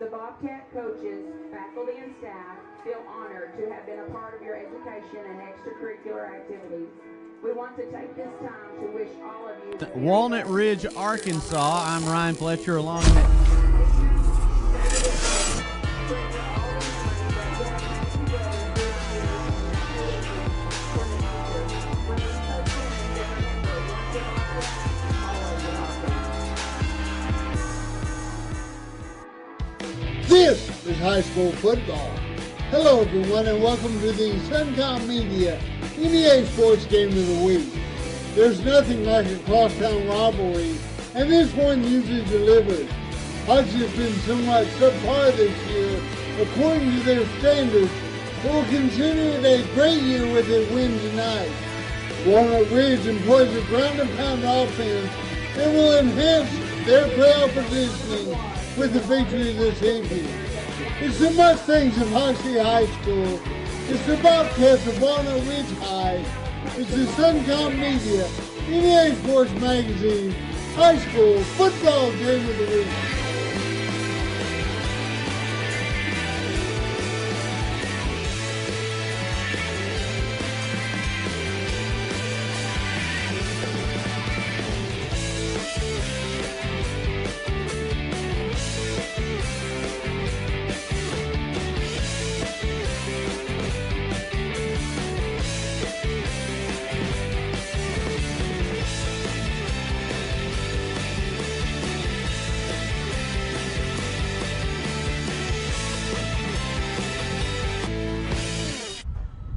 The Bobcat coaches, faculty, and staff feel honored to have been a part of your education and extracurricular activities. We want to take this time to wish all of you Walnut Ridge, Arkansas. I'm Ryan Fletcher along This is high school football. Hello everyone and welcome to the Suncom Media NEA Sports Game of the Week. There's nothing like a crosstown rivalry, and this one usually delivers. Hoxie has been somewhat subpar this year according to their standards, but will continue a great year with a win tonight. Walnut Ridge employs a ground and pound offense and will enhance their playoff positioning with the victory this evening. It's the Mustangs of Hoxie High School. It's the Bobcats of Walnut Ridge High. It's the Suncom Media NEA Sports Magazine High School Football Game of the Week.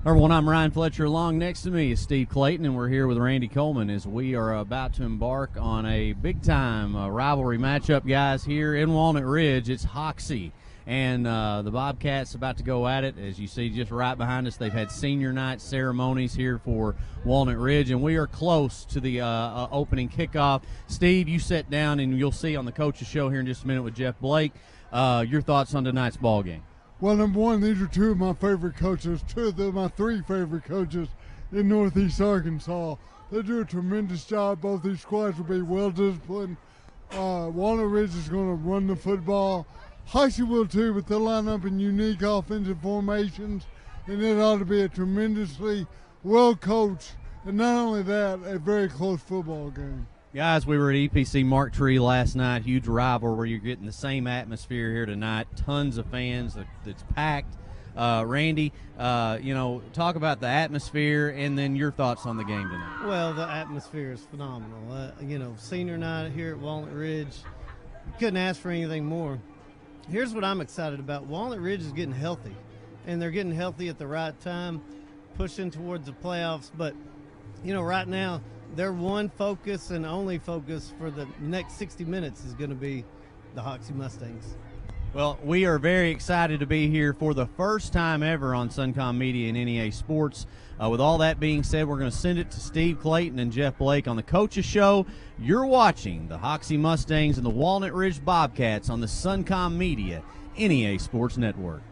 Everyone, I'm Ryan Fletcher. Along next to me is Steve Clayton, and we're here with Randy Coleman as we are about to embark on a big-time rivalry matchup, guys, here in Walnut Ridge. It's Hoxie, and the Bobcats about to go at it. As you see just right behind us, they've had senior night ceremonies here for Walnut Ridge, and we are close to the opening kickoff. Steve, you sit down, and you'll see on the coach's show here in just a minute with Jeff Blake your thoughts on tonight's ball game. Well, number one, these are two of my favorite coaches, two of my three favorite coaches in Northeast Arkansas. They do a tremendous job. Both these squads will be well disciplined. Walnut Ridge is going to run the football. Hoxie will too, but they'll line up in unique offensive formations, and it ought to be a tremendously well coached, and not only that, a very close football game. Guys, we were at EPC Mark Tree last night. Huge rivalry. You're getting the same atmosphere here tonight. Tons of fans. It's packed. Randy, talk about the atmosphere and then your thoughts on the game tonight. Well, the atmosphere is phenomenal. Senior night here at Walnut Ridge, you couldn't ask for anything more. Here's what I'm excited about. Walnut Ridge is getting healthy, and they're getting healthy at the right time, pushing towards the playoffs. But, right now, their one focus and only focus for the next 60 minutes is going to be the Hoxie Mustangs. Well, we are very excited to be here for the first time ever on Suncom Media and NEA Sports. With all that being said, we're going to send it to Steve Clayton and Jeff Blake on the Coach's Show. You're watching the Hoxie Mustangs and the Walnut Ridge Bobcats on the Suncom Media NEA Sports Network.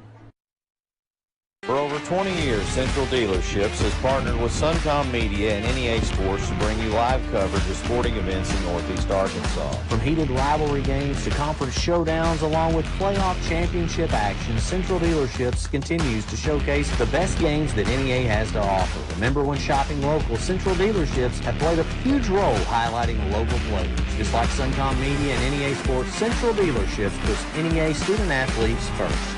For over 20 years, Central Dealerships has partnered with Suncom Media and NEA Sports to bring you live coverage of sporting events in Northeast Arkansas. From heated rivalry games to conference showdowns along with playoff championship action, Central Dealerships continues to showcase the best games that NEA has to offer. Remember, when shopping local, Central Dealerships have played a huge role highlighting local players. Just like Suncom Media and NEA Sports, Central Dealerships puts NEA student athletes first.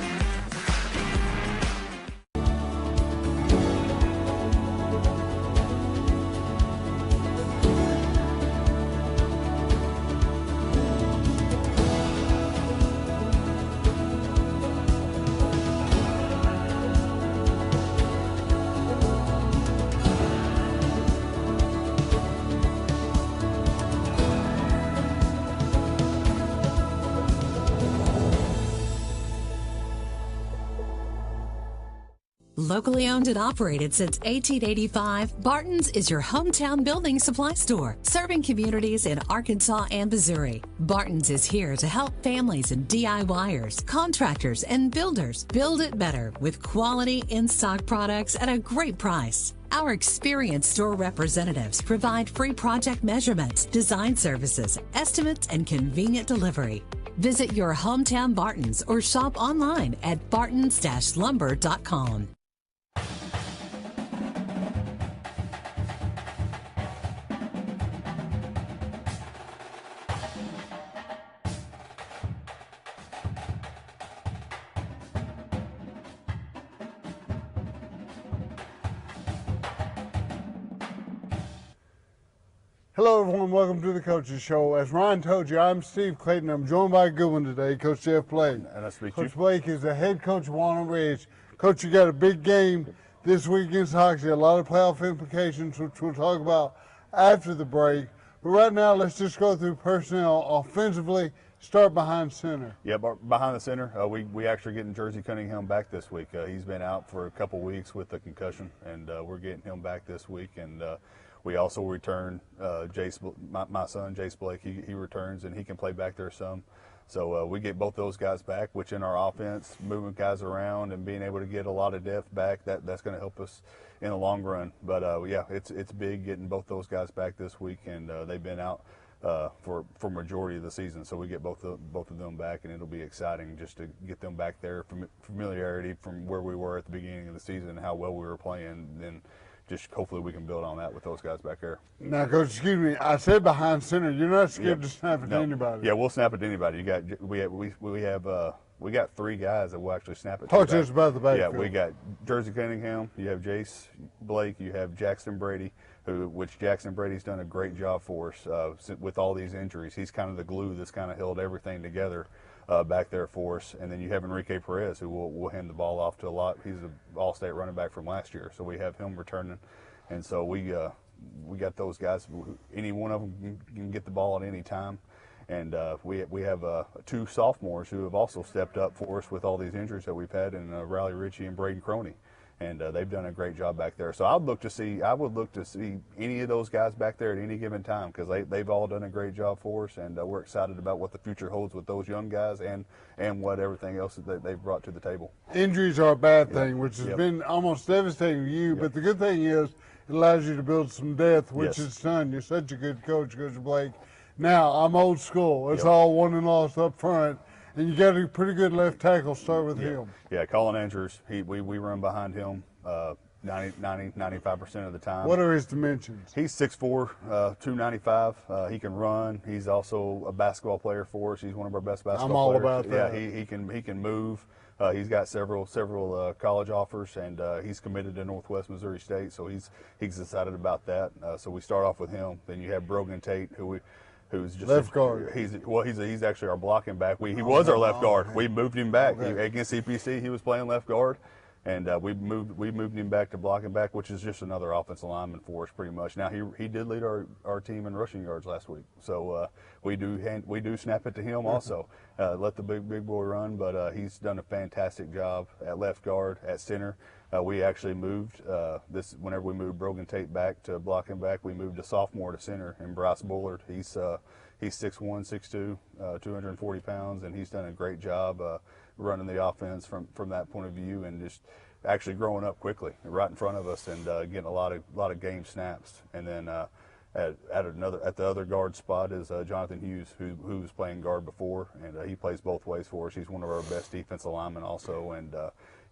Locally owned and operated since 1885, Barton's is your hometown building supply store, serving communities in Arkansas and Missouri. Barton's is here to help families and DIYers, contractors, and builders build it better with quality in-stock products at a great price. Our experienced store representatives provide free project measurements, design services, estimates, and convenient delivery. Visit your hometown Bartons or shop online at bartons-lumber.com. Hello, everyone. Welcome to the Coaches Show. As Ryan told you, I'm Steve Clayton. I'm joined by a good one today, Coach Jeff Blake. And nice to meet Coach you. Blake is the head coach of Walnut Ridge. Coach, you got a big game this week against Hoxie. A lot of playoff implications, which we'll talk about after the break. But right now, let's just go through personnel offensively. Start behind center. Yeah, behind the center, we actually getting Jersey Cunningham back this week. He's been out for a couple weeks with a concussion, and we're getting him back this week. And we also return Jace, my son, Jace Blake. He returns, and he can play back there some. So we get both those guys back, which in our offense, moving guys around and being able to get a lot of depth back, that's going to help us in the long run. But yeah, it's big getting both those guys back this week, and they've been out for majority of the season. So we get both of them back, and it'll be exciting just to get them back there from familiarity from where we were at the beginning of the season and how well we were playing. Then just hopefully we can build on that with those guys back there. Now, Coach, excuse me, I said behind center. You're not scared to snap at anybody. Yeah, we'll snap at anybody. We got three guys that will actually snap at. Talk to us about the backfield. Yeah, we got Jersey Cunningham. You have Jace Blake. You have Jackson Brady, which Jackson Brady's done a great job for us with all these injuries. He's kind of the glue that's kind of held everything together back there for us. And then you have Enrique Perez, who will hand the ball off to a lot. He's an all-state running back from last year, so we have him returning. And so we got those guys. Any one of them can get the ball at any time. And we have two sophomores who have also stepped up for us with all these injuries that we've had, in Riley Ritchie and Braden Croney. And they've done a great job back there. So I would look to see any of those guys back there at any given time, because they've all done a great job for us, and we're excited about what the future holds with those young guys and what everything else that they've brought to the table. Injuries are a bad thing, which has been almost devastating to you. But the good thing is it allows you to build some depth, which is done. You're such a good coach, Coach Blake. Now, I'm old school. It's all won and lost up front. And you got a pretty good left tackle. Start with him. Yeah, Colin Andrews, we run behind him 95% of the time. What are his dimensions? He's 6'4", 295. He can run. He's also a basketball player for us. He's one of our best basketball players. I'm all about that. Yeah, he can move. He's got several college offers, and he's committed to Northwest Missouri State, so he's excited about that. So we start off with him. Then you have Brogan Tate, who's just left guard. He's actually our blocking back. He was our left guard. We moved him back against CPC. He was playing left guard, and we moved him back to blocking back, which is just another offensive lineman for us pretty much. Now he did lead our team in rushing yards last week, so we do snap it to him also. Let the big boy run, but he's done a fantastic job at left guard, at center. We actually moved whenever we moved Brogan Tate back to blocking back, we moved a sophomore to center, and Bryce Bullard. He's 6'1", 6'2", 240 pounds, and he's done a great job running the offense from that point of view, and just actually growing up quickly right in front of us, and getting a lot of game snaps. And then at the other guard spot is Jonathan Hughes, who was playing guard before, and he plays both ways for us. He's one of our best defensive linemen also, and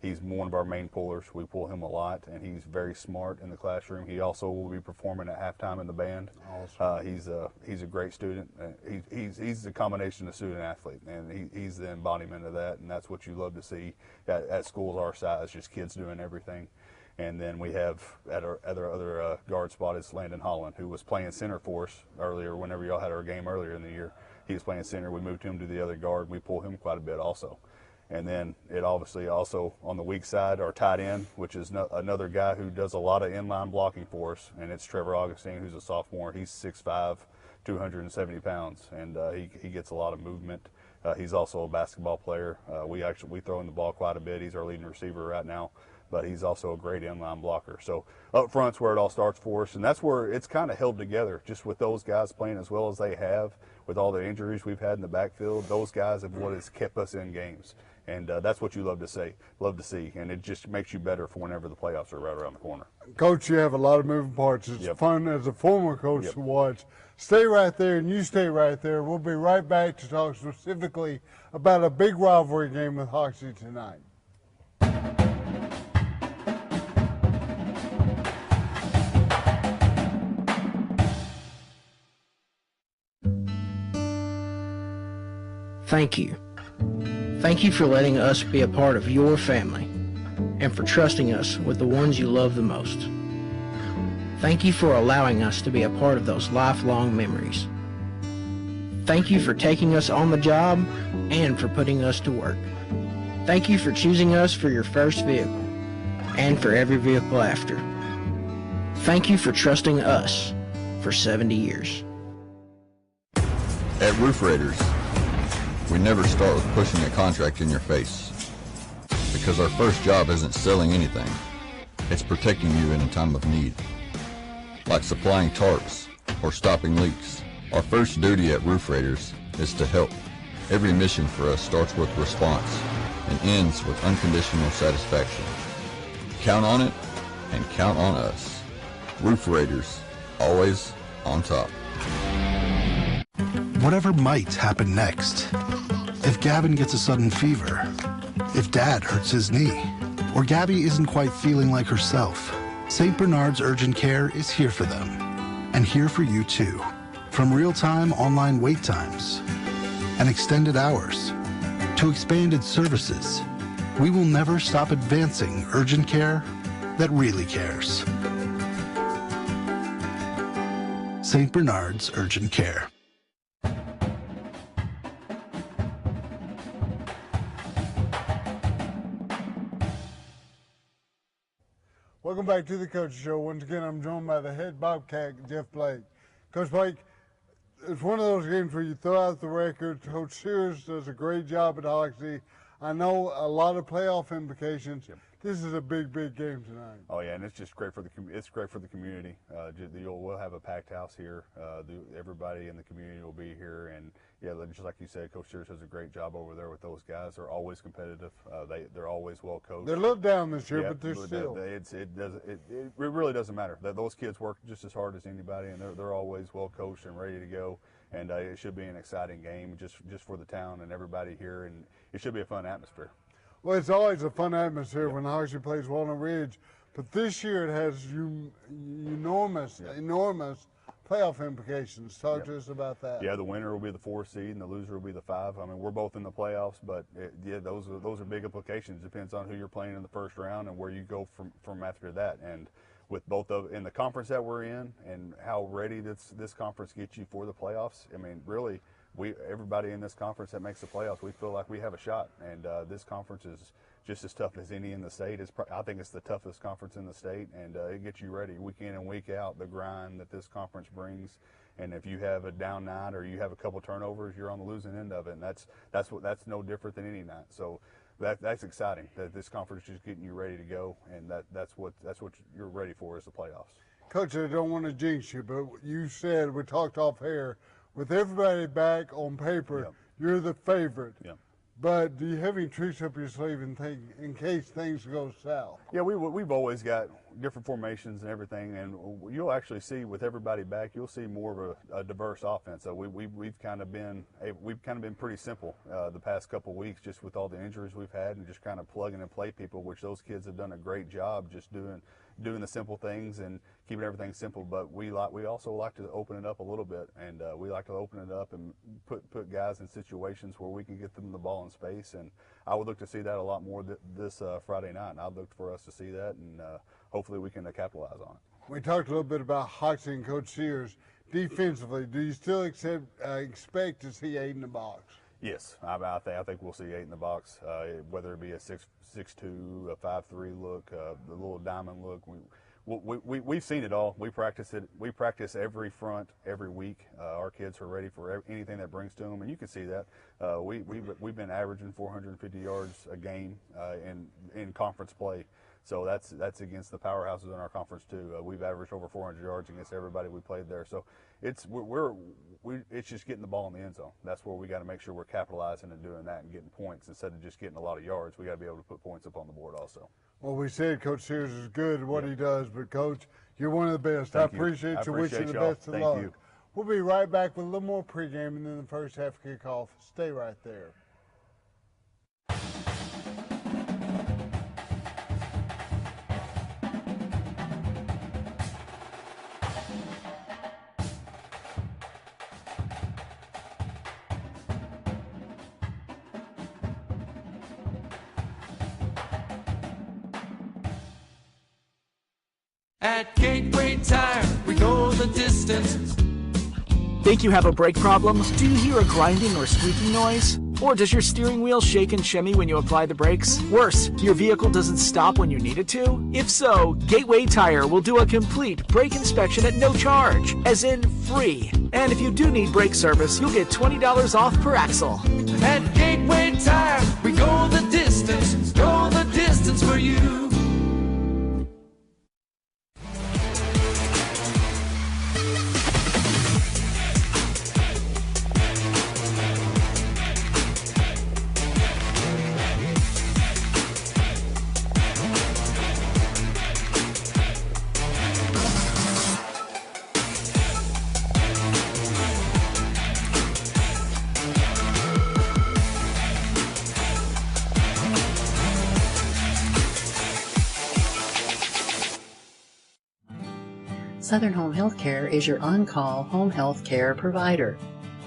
he's one of our main pullers. We pull him a lot, and he's very smart in the classroom. He also will be performing at halftime in the band. Awesome. He's a great student. He's a combination of student athlete, and he's the embodiment of that, and that's what you love to see at schools our size, just kids doing everything. And then we have at our other guard spot is Landon Holland, who was playing center for us earlier. Whenever y'all had our game earlier in the year, he was playing center. We moved him to the other guard. We pull him quite a bit also. And then it obviously also on the weak side, our tight end, which is another guy who does a lot of inline blocking for us, and it's Trevor Augustine, who's a sophomore. He's 6'5", 270 pounds, and he gets a lot of movement. He's also a basketball player. We throw him the ball quite a bit. He's our leading receiver right now, but he's also a great inline blocker. So up front's where it all starts for us, and that's where it's kind of held together, just with those guys playing as well as they have, with all the injuries we've had in the backfield. Those guys have what has kept us in games. And that's what you love to see, and it just makes you better for whenever the playoffs are right around the corner. Coach, you have a lot of moving parts. It's fun as a former coach to watch. Stay right there, and you stay right there. We'll be right back to talk specifically about a big rivalry game with Hoxie tonight. Thank you. Thank you for letting us be a part of your family and for trusting us with the ones you love the most. Thank you for allowing us to be a part of those lifelong memories. Thank you for taking us on the job and for putting us to work. Thank you for choosing us for your first vehicle and for every vehicle after. Thank you for trusting us for 70 years. At Roof Raiders, we never start with pushing a contract in your face, because our first job isn't selling anything, it's protecting you in a time of need. Like supplying tarps or stopping leaks, our first duty at Roof Raiders is to help. Every mission for us starts with response and ends with unconditional satisfaction. Count on it and count on us. Roof Raiders, always on top. Whatever might happen next. If Gavin gets a sudden fever, if Dad hurts his knee, or Gabby isn't quite feeling like herself, St. Bernard's Urgent Care is here for them, and here for you too. From real-time online wait times and extended hours to expanded services, we will never stop advancing urgent care that really cares. St. Bernard's Urgent Care. Welcome back to the Coach Show. Once again, I'm joined by the head Bobcat, Jeff Blake. Coach Blake, it's one of those games where you throw out the record. Coach Sears does a great job at Hoxie. I know a lot of playoff implications. This is a big, big game tonight. Oh yeah, and it's just great for the community. We'll have a packed house here. Everybody in the community will be here, and yeah, just like you said, Coach Sears does a great job over there with those guys. They're always competitive. They're always well coached. They're a little down this year, but they're still. It really doesn't matter. Those kids work just as hard as anybody, and they're always well coached and ready to go. And it should be an exciting game just for the town and everybody here, and it should be a fun atmosphere. Well, it's always a fun atmosphere when Hoxie plays Walnut Ridge, but this year it has enormous playoff implications. Talk to us about that. Yeah, the winner will be the 4 seed and the loser will be the 5. I mean, we're both in the playoffs, but those are big implications. It depends on who you're playing in the first round and where you go from after that. And with both in the conference that we're in and how ready this conference gets you for the playoffs, I mean, really, everybody in this conference that makes the playoffs, we feel like we have a shot. And this conference is just as tough as any in the state. I think it's the toughest conference in the state, and it gets you ready week in and week out, the grind that this conference brings. And if you have a down night or you have a couple turnovers, you're on the losing end of it, and that's no different than any night. So that's exciting that this conference is getting you ready to go, and that's what you're ready for is the playoffs. Coach, I don't want to jinx you, but you said, we talked off air, with everybody back on paper, you're the favorite. Yeah. But do you have any tricks up your sleeve in case things go south? Yeah, we've always got different formations and everything, and you'll actually see with everybody back, you'll see more of a diverse offense. So we've kind of been pretty simple the past couple of weeks, just with all the injuries we've had, and just kind of plug and play people, which those kids have done a great job just doing the simple things and keeping everything simple. But we also like to open it up a little bit, and we like to open it up and put guys in situations where we can get them the ball in space. And I would look to see that a lot more this Friday night, and I'd look for us to see that, and hopefully we can capitalize on it. We talked a little bit about Hoxie and Coach Sears. Defensively, do you still expect to see 8 in the box? Yes, I think we'll see 8 in the box, whether it be a 6-2, a 5-3 look, the little diamond look. We've seen it all. We practice it. We practice every front every week. Our kids are ready for anything that brings to them, and you can see that. We've been averaging 450 yards a game in conference play. So that's against the powerhouses in our conference too. We've averaged over 400 yards against everybody we played there. So it's it's just getting the ball in the end zone. That's where we got to make sure we're capitalizing and doing that and getting points instead of just getting a lot of yards. We got to be able to put points up on the board also. Well, we said Coach Sears is good at what he does, but Coach, you're one of the best. Thank I appreciate you. Wish you the y'all. best of Thank luck. you. We'll be right back with a little more pregame and then the first half kickoff. Stay right there. At Gateway Tire, we go the distance. Think you have a brake problem? Do you hear a grinding or squeaking noise? Or does your steering wheel shake and shimmy when you apply the brakes? Worse, your vehicle doesn't stop when you need it to? If so, Gateway Tire will do a complete brake inspection at no charge, as in free. And if you do need brake service, you'll get $20 off per axle. At Gateway Tire, we go the distance for you. Southern Home Healthcare is your on-call home health care provider.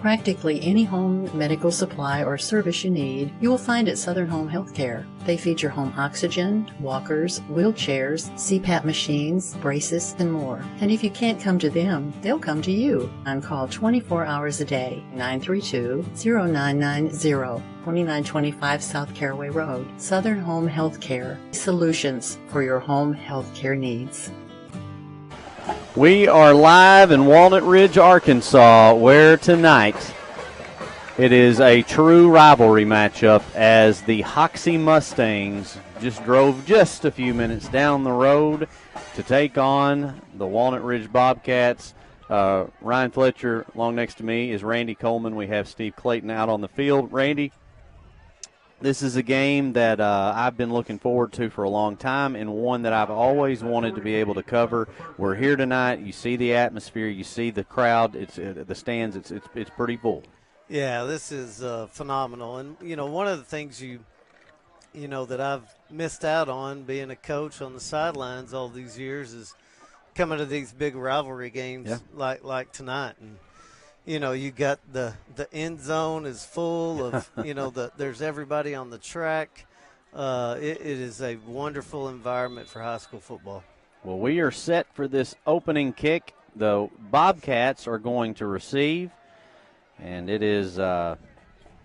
Practically any home medical supply or service you need, you will find at Southern Home Healthcare. They feature home oxygen, walkers, wheelchairs, CPAP machines, braces, and more. And if you can't come to them, they'll come to you. On call 24 hours a day, 932-0990, 2925 South Caraway Road. Southern Home Healthcare. Solutions for your home healthcare needs. We are live in Walnut Ridge, Arkansas, where tonight it is a true rivalry matchup as the Hoxie Mustangs just drove just a few minutes down the road to take on the Walnut Ridge Bobcats. Ryan Fletcher, along next to me, is Randy Coleman. We have Steve Clayton out on the field. Randy, this is a game that I've been looking forward to for a long time and one that I've always wanted to be able to cover. We're here tonight. You see the atmosphere. You see the crowd. It's the stands. It's pretty full. Yeah, this is phenomenal. And, you know, one of the things you know, that I've missed out on being a coach on the sidelines all these years is coming to these big rivalry games like tonight. And, you know, you got the end zone is full of, you know, there's everybody on the track. It is a wonderful environment for high school football. Well, we are set for this opening kick. The Bobcats are going to receive, and it is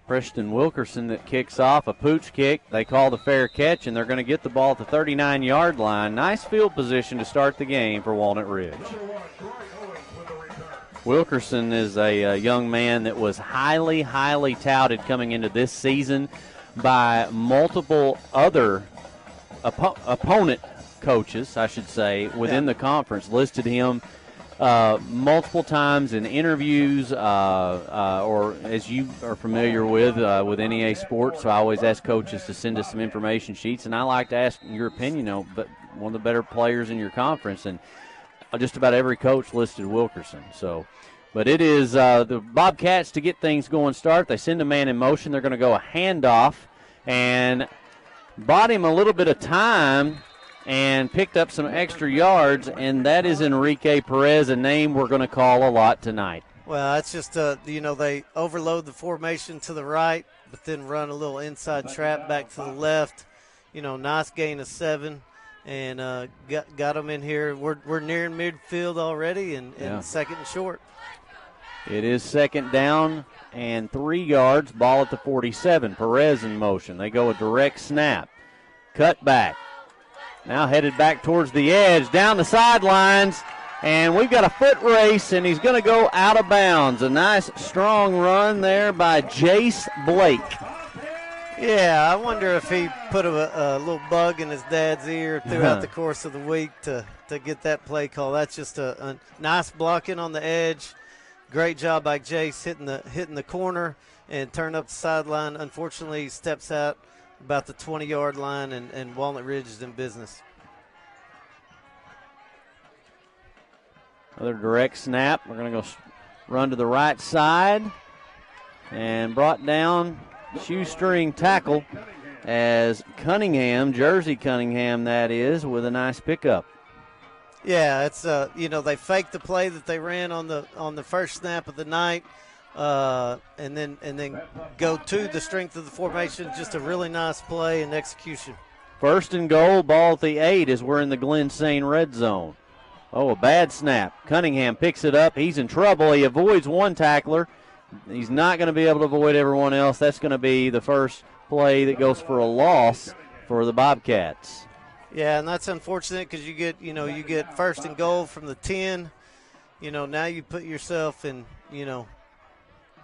Preston Wilkerson that kicks off a pooch kick. They call the fair catch, and they're going to get the ball at the 39-yard line. Nice field position to start the game for Walnut Ridge. Wilkerson is a young man that was highly, highly touted coming into this season by multiple other opponent coaches, I should say, within the conference. Listed him multiple times in interviews or as you are familiar with NEA Sports. So I always ask coaches to send us some information sheets, and I like to ask your opinion on one of the better players in your conference. And just about every coach listed Wilkerson. So, but it is the Bobcats to get things going start. They send a man in motion. They're going to go a handoff and bought him a little bit of time and picked up some extra yards, and that is Enrique Perez, a name we're going to call a lot tonight. Well, that's just, you know, they overload the formation to the right, but then run a little inside trap back to the left. You know, nice gain of 7. And got them in here. We're nearing midfield already, and second and short. It is second down and 3 yards. Ball at the 47. Perez in motion. They go a direct snap. Cut back. Now headed back towards the edge, down the sidelines, and we've got a foot race, and he's going to go out of bounds. A nice strong run there by Jace Blake. Yeah, I wonder if he put a little bug in his dad's ear throughout the course of the week to get that play call. That's just a nice blocking on the edge. Great job by Jace hitting the corner and turn up the sideline. Unfortunately, he steps out about the 20-yard line, and Walnut Ridge is in business. Another direct snap. We're going to go run to the right side and brought down shoestring tackle as Cunningham, Jersey Cunningham that is, with a nice pickup. Yeah, it's they faked the play that they ran on the first snap of the night, and then go to the strength of the formation. Just a really nice play and execution. First and goal, ball at the 8 as we're in the Glen Sane red zone. Oh, a bad snap. Cunningham picks it up. He's in trouble. He avoids one tackler. He's not going to be able to avoid everyone else. That's going to be the first play that goes for a loss for the Bobcats. Yeah, and that's unfortunate because you get first and goal from the 10. Now you put yourself in,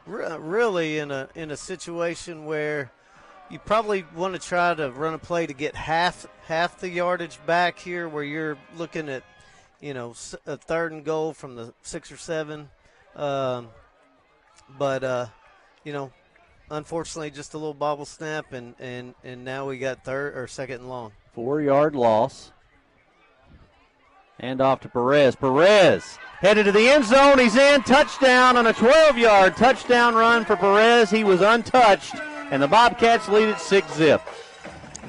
really in a situation where you probably want to try to run a play to get half the yardage back here, where you're looking at, a third and goal from the 6 or 7. But unfortunately, just a little bobble snap, and now we got third or second and long. 4-yard loss. And off to Perez. Perez headed to the end zone. He's in. Touchdown on a 12-yard touchdown run for Perez. He was untouched, and the Bobcats lead at 6-zip.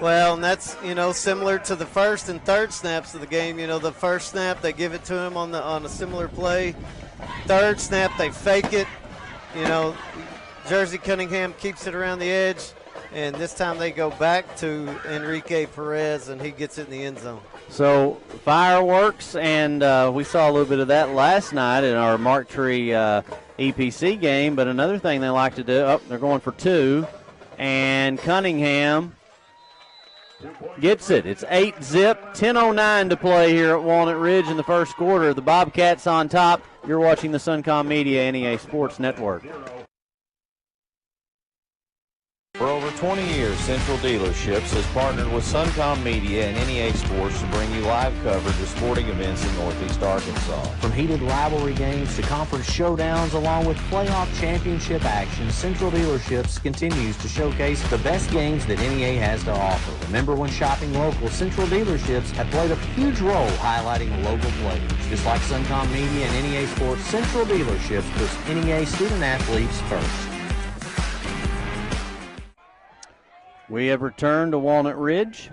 Well, and that's, similar to the first and third snaps of the game. The first snap, they give it to him on a similar play. Third snap, they fake it. Jersey Cunningham keeps it around the edge, and this time they go back to Enrique Perez, and he gets it in the end zone. So fireworks, and we saw a little bit of that last night in our Mark Tree EPC game, but another thing they like to do, they're going for 2, and Cunningham gets it. It's 8-zip, 10:09 to play here at Walnut Ridge in the first quarter. The Bobcats on top. You're watching the Suncom Media NEA Sports Network. For over 20 years, Central Dealerships has partnered with Suncom Media and NEA Sports to bring you live coverage of sporting events in Northeast Arkansas. From heated rivalry games to conference showdowns, along with playoff championship action, Central Dealerships continues to showcase the best games that NEA has to offer. Remember, when shopping local, Central Dealerships have played a huge role highlighting local players. Just like Suncom Media and NEA Sports, Central Dealerships puts NEA student-athletes first. We have returned to Walnut Ridge,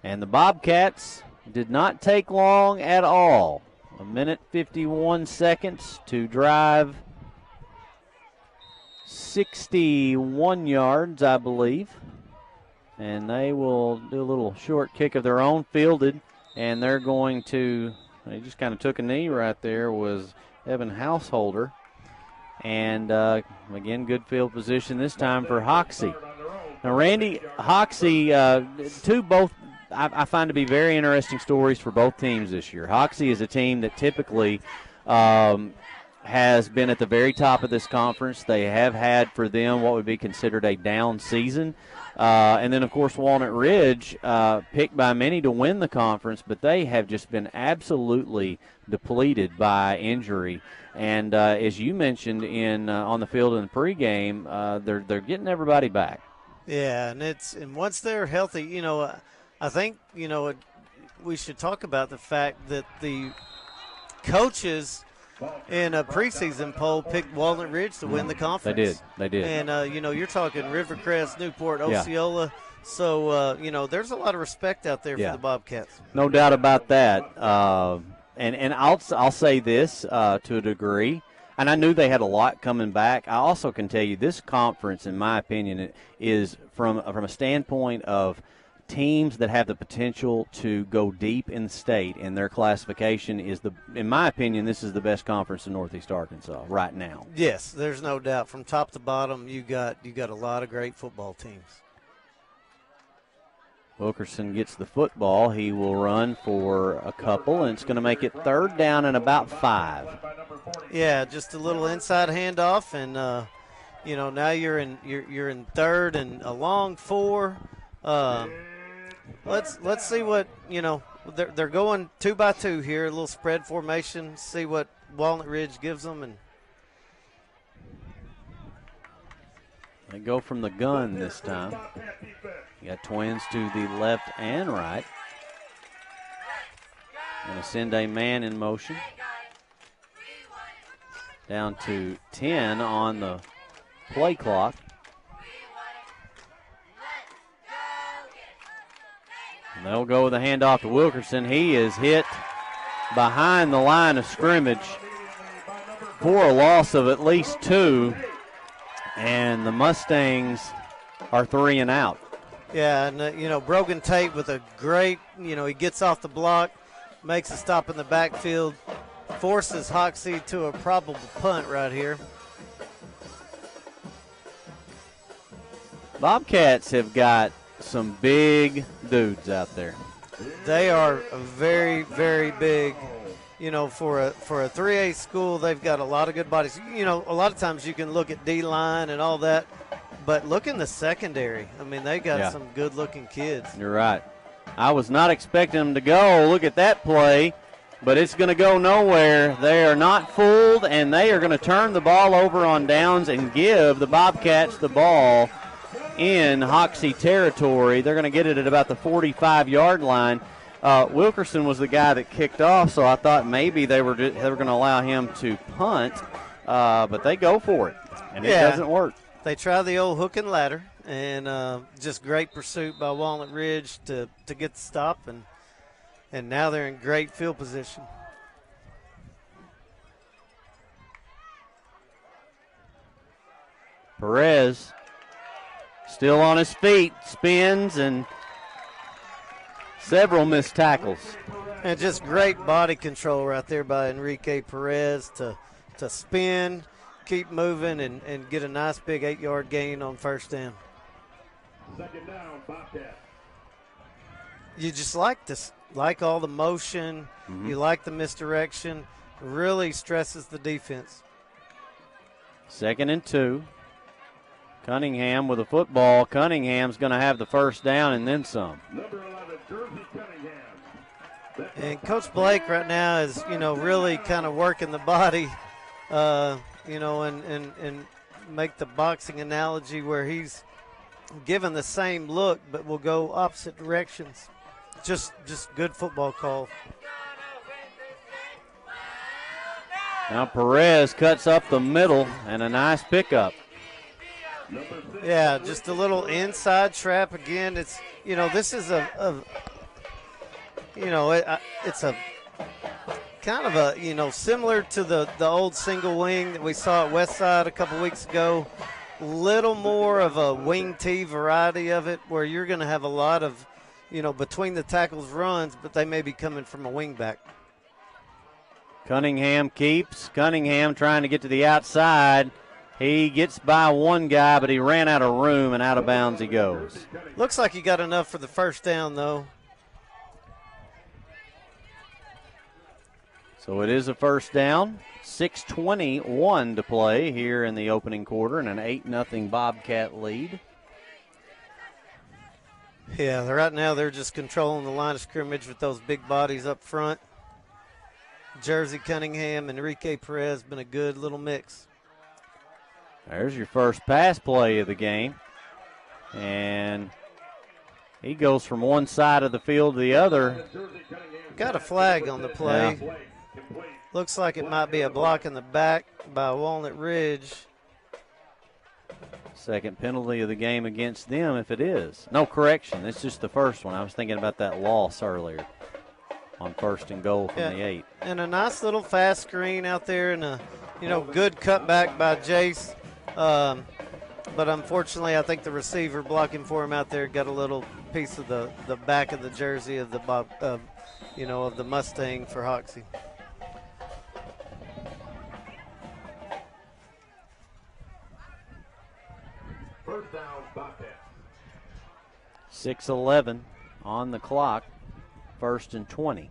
and the Bobcats did not take long at all. 1:51 to drive 61 yards, I believe. And they will do a little short kick of their own, fielded, and they're going to, they just kind of took a knee right there, was Evan Householder. And, again, good field position this time for Hoxie. Now, Randy, Hoxie, I find to be very interesting stories for both teams this year. Hoxie is a team that typically has been at the very top of this conference. They have had for them what would be considered a down season. And then, of course, Walnut Ridge, picked by many to win the conference, but they have just been absolutely depleted by injury. And as you mentioned on the field in the pregame, they're getting everybody back. Yeah, and once they're healthy, I think, we should talk about the fact that the coaches in a preseason poll picked Walnut Ridge to win the conference. They did. And, you're talking Rivercrest, Newport, Osceola. Yeah. So, there's a lot of respect out there for the Bobcats. No doubt about that. And I'll say this to a degree. And I knew they had a lot coming back. I also can tell you this conference, in my opinion, is from a standpoint of teams that have the potential to go deep in the state, and their classification is in my opinion, this is the best conference in Northeast Arkansas right now. Yes, there's no doubt. From top to bottom, you got a lot of great football teams. Wilkerson gets the football. He will run for a couple, and it's going to make it 3rd down and about 5. Yeah, just a little inside handoff, and Now you're in third and a long 4. Let's see what they're going 2 by 2 here, a little spread formation. See what Walnut Ridge gives them, and they go from the gun this time. You got twins to the left and right. Going to send a man in motion. Down to 10 on the play clock. And they'll go with a handoff to Wilkerson. He is hit behind the line of scrimmage for a loss of at least 2. And the Mustangs are 3 and out. Yeah, and Brogan Tate with a great, he gets off the block, makes a stop in the backfield, forces Hoxie to a probable punt right here. Bobcats have got some big dudes out there. They are very, very big. For a 3A school, they've got a lot of good bodies. A lot of times you can look at D-line and all that, but look in the secondary. I mean, they got some good-looking kids. You're right. I was not expecting them to go. Look at that play, but it's going to go nowhere. They are not fooled, and they are going to turn the ball over on downs and give the Bobcats the ball in Hoxie territory. They're going to get it at about the 45-yard line. Wilkerson was the guy that kicked off, so I thought maybe they were going to allow him to punt, but they go for it, and it doesn't work. They try the old hook and ladder, and just great pursuit by Walnut Ridge to get the stop, and now they're in great field position. Perez still on his feet, spins, and several missed tackles. And just great body control right there by Enrique Perez to spin, keep moving, and get a nice big 8-yard gain on first down. Second down, Bobcat. You just like all the motion. Mm-hmm. You like the misdirection. Really stresses the defense. 2nd and 2. Cunningham with a football. Cunningham's going to have the first down and then some. Number 11, Jersey Cunningham. And Coach Blake right now is, really kind of working the body, and make the boxing analogy where he's given the same look but will go opposite directions. Just good football call. Now Perez cuts up the middle and a nice pickup. Yeah, just a little inside trap again. It's this is it's a kind of a similar to the old single wing that we saw at Westside a couple weeks ago. Little more of a wing T variety of it, where you're going to have a lot of between the tackles runs, but they may be coming from a wing back. Cunningham keeps. Cunningham trying to get to the outside. He gets by one guy, but he ran out of room, and out of bounds he goes. Looks like he got enough for the first down, though. So it is a first down. 6:21 to play here in the opening quarter, and an 8-0 Bobcat lead. Yeah, right now they're just controlling the line of scrimmage with those big bodies up front. Jersey Cunningham and Enrique Perez been a good little mix. There's your first pass play of the game. And he goes from one side of the field to the other. Got a flag on the play. Yeah. Looks like it might be a block in the back by Walnut Ridge. Second penalty of the game against them if it is. No, correction. It's just the first one. I was thinking about that loss earlier on 1st and goal from the 8. And a nice little fast screen out there, and a good cutback by Jace. But unfortunately, I think the receiver blocking for him out there got a little piece of the back of the jersey of the of the Mustang for Hoxie. First down, Bobcat. 6:11 on the clock. 1st and 20.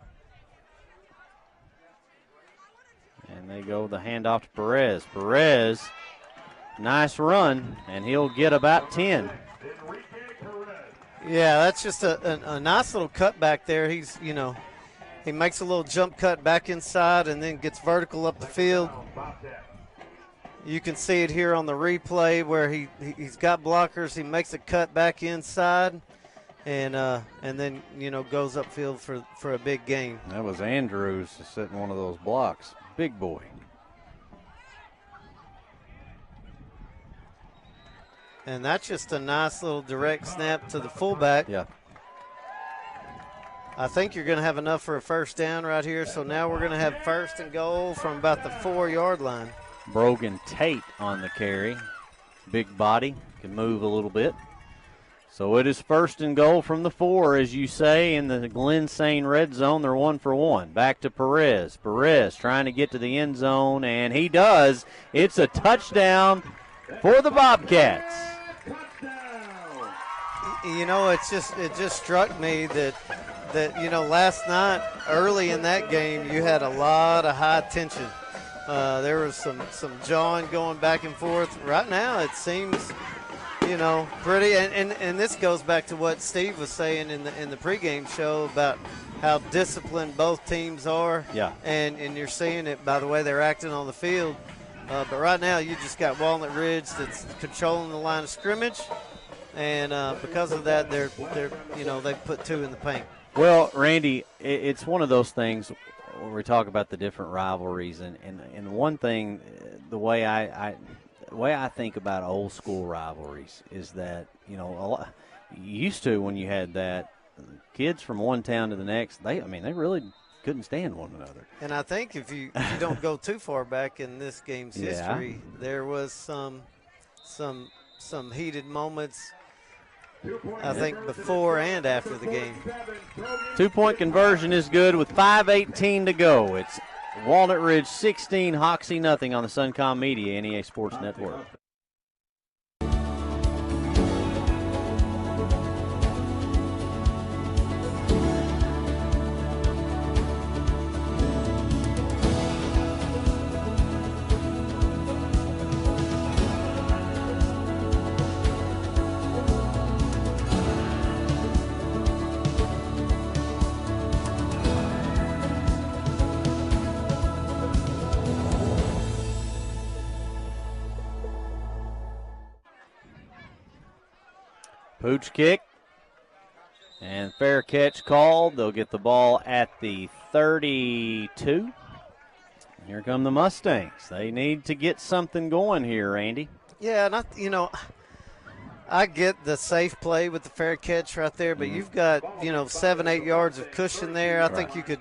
And they go the handoff to Perez. Perez Nice run, and he'll get about 10. Yeah, that's just a nice little cut back there. He's, he makes a little jump cut back inside and then gets vertical up the field. You can see it here on the replay where he's got blockers. He makes a cut back inside and then, goes upfield for a big gain. That was Andrews sitting one of those blocks. Big boy. And that's just a nice little direct snap to the fullback. Yeah. I think you're going to have enough for a first down right here. So now we're going to have 1st and goal from about the 4-yard line. Brogan Tate on the carry. Big body, can move a little bit. So it is 1st and goal from the 4, as you say, in the Glen Sane red zone. They're 1 for 1. Back to Perez. Perez trying to get to the end zone, and he does. It's a touchdown for the Bobcats. It just struck me that last night early in that game you had a lot of high tension. There was some jawing going back and forth. Right now it seems pretty, and this goes back to what Steve was saying in the pregame show about how disciplined both teams are. Yeah. And you're seeing it by the way they're acting on the field. But right now you just got Walnut Ridge that's controlling the line of scrimmage, and because of that they're they put 2 in the paint. Well, Randy, it's one of those things where we talk about the different rivalries, and one thing, the way I think about old school rivalries is that a lot, used to when you had that, kids from one town to the next, they really couldn't stand one another. And I think if you don't go too far back in this game's history, there was some heated moments, I think, before and after the game. 2-point conversion is good with 5:18 to go. It's Walnut Ridge 16, Hoxie nothing on the Suncom Media NEA Sports Network. Pooch kick and fair catch called. They'll get the ball at the 32. Here come the Mustangs. They need to get something going here, Randy. Yeah, I get the safe play with the fair catch right there, but you've got 7-8 yards of cushion there. I think you could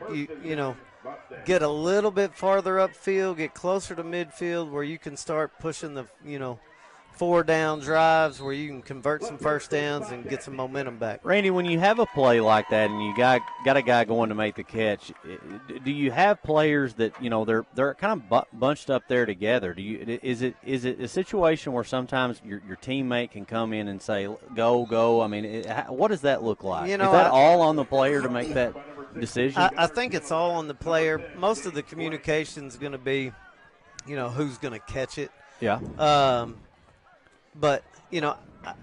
get a little bit farther upfield, get closer to midfield where you can start pushing the 4-down drives where you can convert some first downs and get some momentum back. Randy, when you have a play like that and you got a guy going to make the catch, do you have players that they're kind of bunched up there together? Is it a situation where sometimes your teammate can come in and say go? I mean, what does that look like? Is that all on the player to make that decision? I think it's all on the player. Most of the communication is going to be, who's going to catch it. Yeah. But,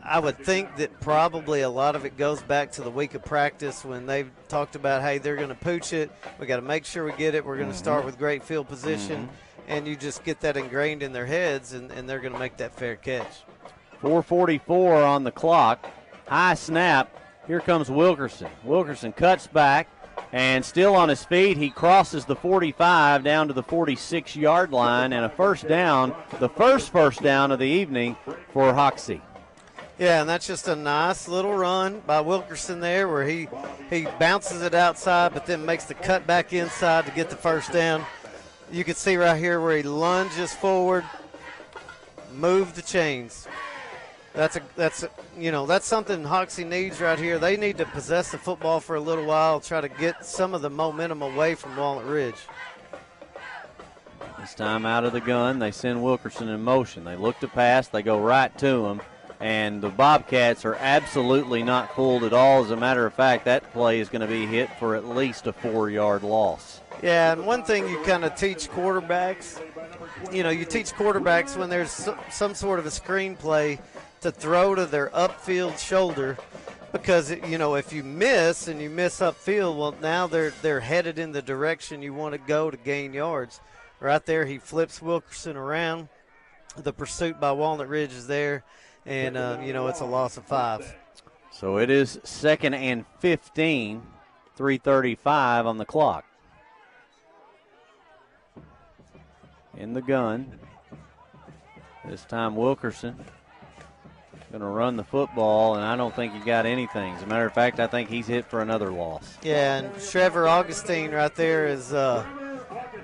I would think that probably a lot of it goes back to the week of practice when they've talked about, hey, they're going to pooch it. We got to make sure we get it. We're going to start with great field position. And you just get that ingrained in their heads, and they're going to make that fair catch. 4:44 on the clock. High snap. Here comes Wilkerson. Wilkerson cuts back. And still on his feet, he crosses the 45 down to the 46-yard line, and a first down, the first down of the evening for Hoxie. Yeah, and that's just a nice little run by Wilkerson there where he bounces it outside but then makes the cut back inside to get the first down. You can see right here where he lunges forward, move the chains. That's something Hoxie needs right here. They need to possess the football for a little while, try to get some of the momentum away from Walnut Ridge. This time out of the gun, they send Wilkerson in motion. They look to pass, they go right to him, and the Bobcats are absolutely not fooled at all. As a matter of fact, that play is going to be hit for at least a 4-yard loss. Yeah, and one thing you kind of teach quarterbacks, you teach quarterbacks when there's some sort of a screenplay to throw to their upfield shoulder, because if you miss and you miss upfield, well, now they're headed in the direction you want to go to gain yards. Right there, he flips Wilkerson around. The pursuit by Walnut Ridge is there, and it's a loss of 5. So it is 2nd and 15, 3:35 on the clock. In the gun. This time Wilkerson going to run the football, and I don't think he got anything. As a matter of fact, I think he's hit for another loss. Yeah, and Trevor Augustine right there is,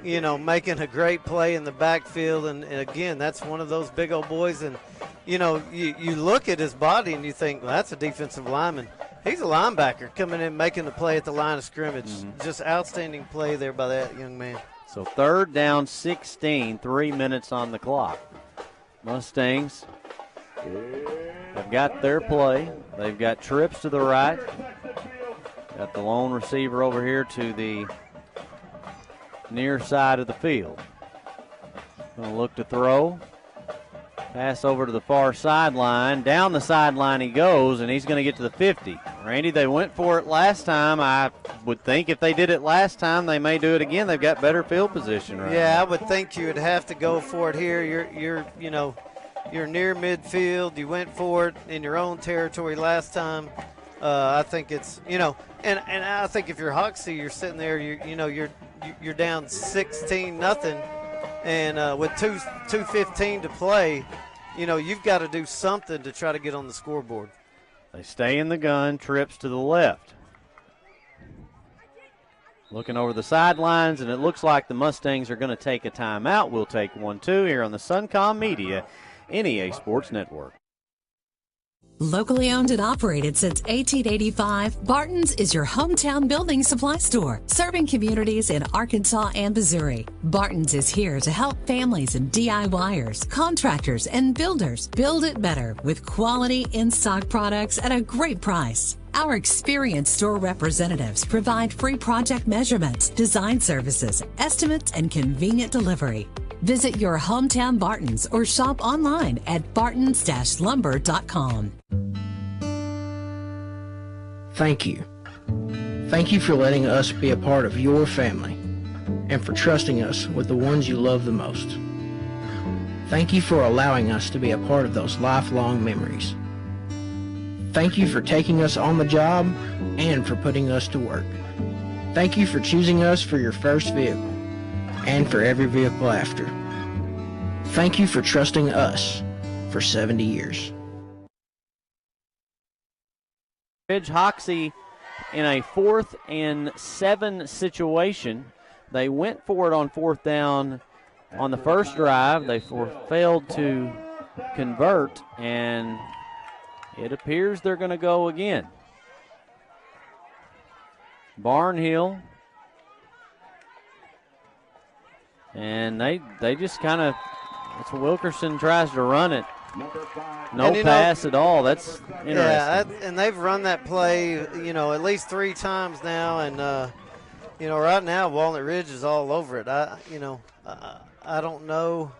making a great play in the backfield. And again, that's one of those big old boys. And, you look at his body and you think, well, that's a defensive lineman. He's a linebacker coming in making the play at the line of scrimmage. Just outstanding play there by that young man. So 3rd down, 16, 3 minutes on the clock. Mustangs have got their play. They've got trips to the right. Got the lone receiver over here to the near side of the field. Going to look to throw. Pass over to the far sideline. Down the sideline he goes, and he's going to get to the 50. Randy, they went for it last time. I would think if they did it last time, they may do it again. They've got better field position right now. I now. would think you would have to go for it here. You're near midfield. You went for it in your own territory last time. I think it's, and I think if you're Hoxie, you're sitting there, you're down 16-0, and with 2:15 to play, you've got to do something to try to get on the scoreboard. They stay in the gun, trips to the left. Looking over the sidelines, and it looks like the Mustangs are going to take a timeout. We'll take 1-2 here on the Suncom Media NEA Sports Network. Locally owned and operated since 1885, Barton's is your hometown building supply store, serving communities in Arkansas and Missouri. Barton's is here to help families and DIYers, contractors, and builders build it better with quality in-stock products at a great price. Our experienced store representatives provide free project measurements, design services, estimates, and convenient delivery. Visit your hometown Barton's or shop online at bartons-lumber.com. Thank you. Thank you for letting us be a part of your family and for trusting us with the ones you love the most. Thank you for allowing us to be a part of those lifelong memories. Thank you for taking us on the job and for putting us to work. Thank you for choosing us for your first vehicle and for every vehicle after. Thank you for trusting us for 70 years. Hoxie in a 4th and 7 situation. They went for it on 4th down on the first drive. They failed to convert, and it appears they're going to go again. Barnhill. And they just kind of, Wilkerson tries to run it. No pass at all. That's interesting. Yeah, and they've run that play, at least 3 times now. And, right now Walnut Ridge is all over it. I don't know.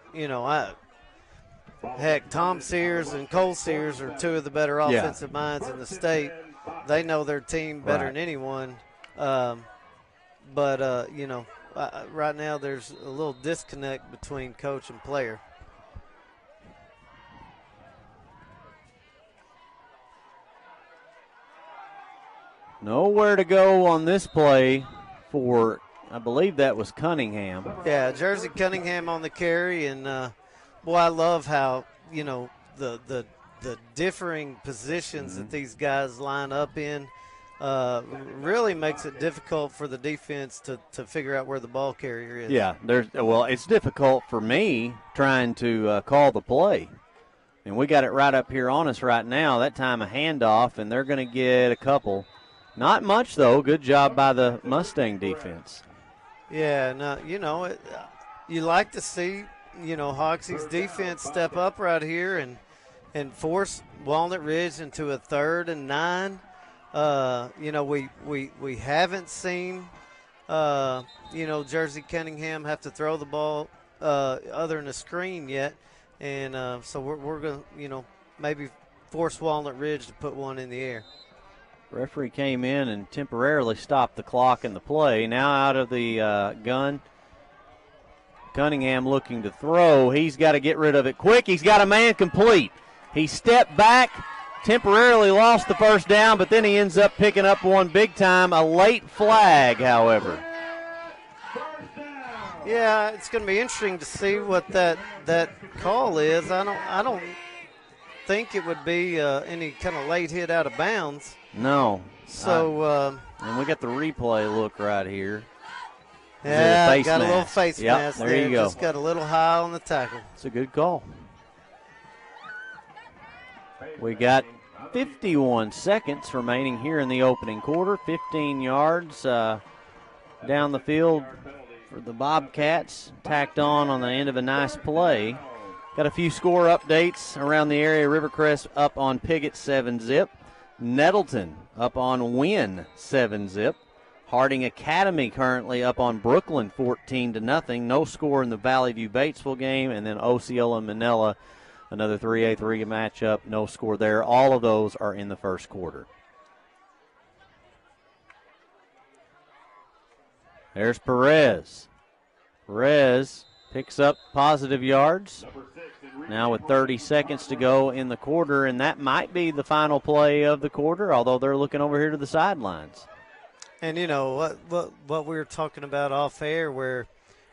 Heck, Tom Sears and Cole Sears are 2 of the better offensive minds in the state. They know their team better than anyone. Right now there's a little disconnect between coach and player. Nowhere to go on this play for, I believe that was Cunningham. Yeah, Jersey Cunningham on the carry, and boy, I love how the differing positions that these guys line up in. Really makes it difficult for the defense to figure out where the ball carrier is. Yeah, it's difficult for me trying to call the play. And we got it right up here on us right now. That time a handoff, and they're going to get a couple. Not much, though. Good job by the Mustang defense. Yeah, no, you like to see, Hoxie's defense step up right here and force Walnut Ridge into a 3rd and 9. We haven't seen Jersey Cunningham have to throw the ball other than a screen yet. And so we're going to, maybe force Walnut Ridge to put one in the air. Referee came in and temporarily stopped the clock and the play. Now out of the gun, Cunningham looking to throw. He's got to get rid of it quick. He's got a man complete. He stepped back, temporarily lost the first down, but then he ends up picking up one big time. A late flag, however. Yeah, it's going to be interesting to see what that call is. I don't think it would be any kind of late hit out of bounds. No. So and we got the replay look right here. Yeah, got mask. a little face mask there. there. You go. Just got a little high on the tackle. It's a good call. We got 51 seconds remaining here in the opening quarter. 15 yards down the field for the Bobcats, tacked on the end of a nice play. Got a few score updates around the area. Rivercrest up on Piggott 7-zip. Nettleton up on Wynn 7-zip. Harding Academy currently up on Brooklyn 14-0. No score in the Valley View Batesville game. And then Osceola and Manila, another 3A3 matchup. No score there. All of those are in the first quarter. There's Perez. Perez picks up positive yards. Now with 30 seconds to go in the quarter, and that might be the final play of the quarter, although they're looking over here to the sidelines. And what we were talking about off air, where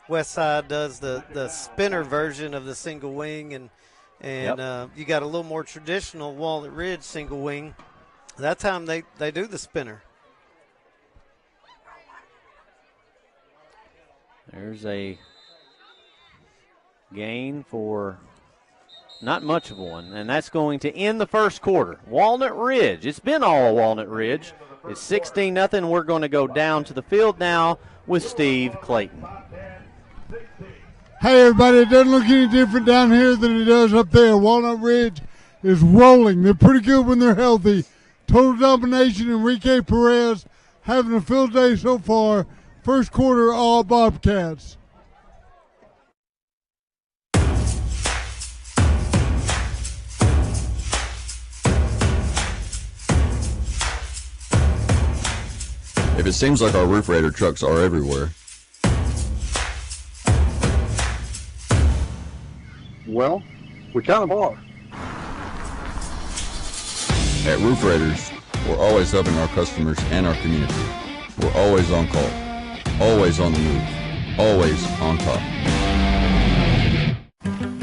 Westside does the spinner version of the single wing, and Yep. You got a little more traditional Walnut Ridge single wing. That time they do the spinner. There's a gain for not much of one, and that's going to end the first quarter. Walnut Ridge, it's been all Walnut Ridge. It's 16-0. We're going to go down to the field now with Steve Clayton. Hey, everybody, it doesn't look any different down here than it does up there. Walnut Ridge is rolling. They're pretty good when they're healthy. Total domination, Enrique Perez having a field day so far. First quarter, all Bobcats. If it seems like our roof raider trucks are everywhere, well, we kind of are. at Roof Raiders, we're always helping our customers and our community. We're always on call, always on the move, always on top.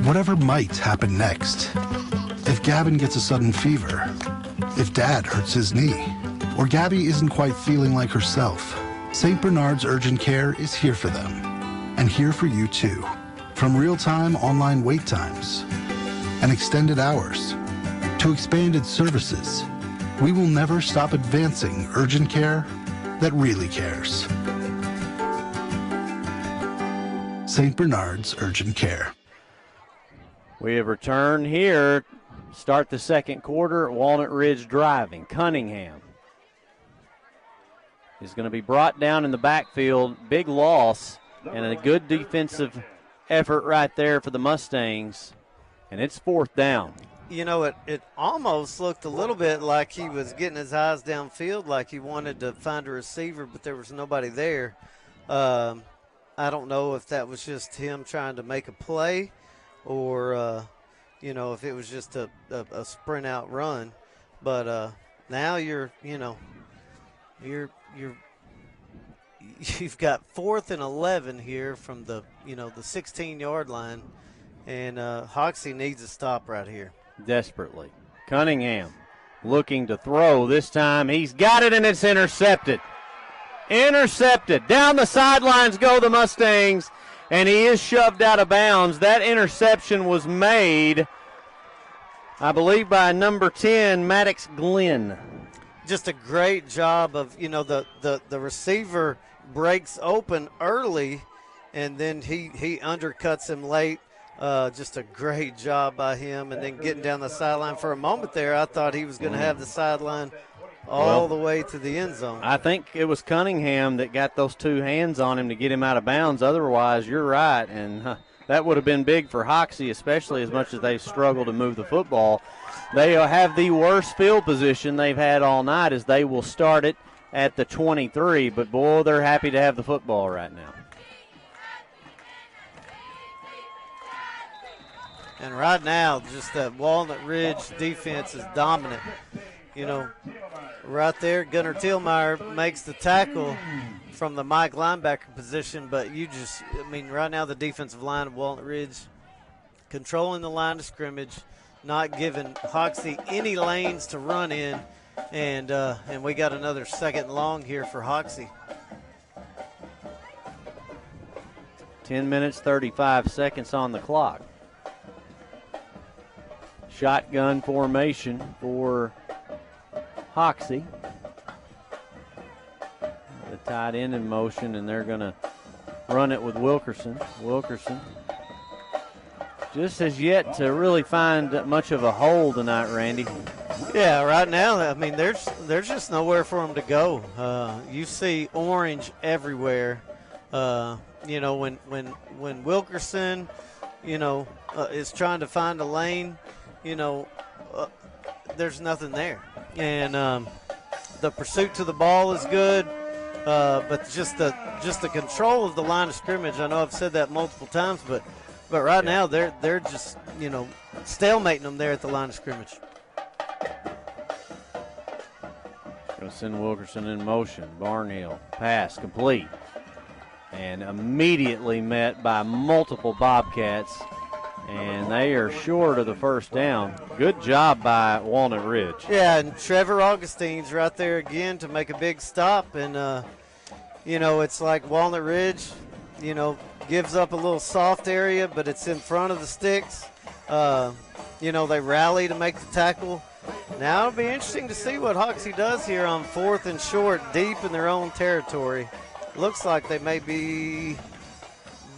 Whatever might happen next. If Gavin gets a sudden fever, if Dad hurts his knee, or Gabby isn't quite feeling like herself, St. Bernard's Urgent Care is here for them, and here for you too. From real-time online wait times and extended hours to expanded services, we will never stop advancing urgent care that really cares. St. Bernard's Urgent Care. We have returned here. Start the second quarter. Walnut Ridge driving. Cunningham is going to be brought down in the backfield. Big loss and a good defensive effort right there for the Mustangs. And it's fourth down. You know, it almost looked a little bit like he was getting his eyes downfield, like he wanted to find a receiver, but there was nobody there. I don't know if that was just him trying to make a play or, you know, if it was just a sprint out run. But now you've got 4th and 11 here from the 16-yard line, and Hoxie needs a stop right here. Desperately. Cunningham looking to throw. This time he's got it, and it's intercepted. Intercepted. Down the sidelines go the Mustangs, and he is shoved out of bounds. That interception was made, I believe, by number 10, Maddox Glenn. Just a great job of, the receiver breaks open early, and then he undercuts him late. Just a great job by him, and then getting down the sideline. For a moment there, I thought he was going to have the sideline all the way to the end zone. I think it was Cunningham that got those two hands on him to get him out of bounds. Otherwise, you're right, and that would have been big for Hoxie, especially as much as they struggle to move the football. They have the worst field position they've had all night, as they will start it at the 23, but boy, they're happy to have the football right now. And right now, just that Walnut Ridge defense is dominant. You know, right there, Gunnar Thielmeyer makes the tackle from the Mike linebacker position, but right now the defensive line of Walnut Ridge controlling the line of scrimmage, not giving Hoxie any lanes to run in, and we got another 2nd and long here for Hoxie. 10 minutes, 35 seconds on the clock. Shotgun formation for Hoxie. The tight end in motion, and they're going to run it with Wilkerson. Wilkerson just has yet to really find much of a hole tonight, Randy. Yeah, right now, I mean, there's just nowhere for him to go. You see orange everywhere. You know, when Wilkerson, is trying to find a lane, there's nothing there. And the pursuit to the ball is good, but just the control of the line of scrimmage. I know I've said that multiple times, but right now they're just stalemating them there at the line of scrimmage. Going to send Wilkerson in motion. Barnhill pass complete, and immediately met by multiple Bobcats. And they are short of the first down. Good job by Walnut Ridge. Yeah, and Trevor Augustine's right there again to make a big stop. And, it's like Walnut Ridge, gives up a little soft area, but it's in front of the sticks. They rally to make the tackle. Now it'll be interesting to see what Hoxie does here on 4th and short, deep in their own territory. Looks like they may be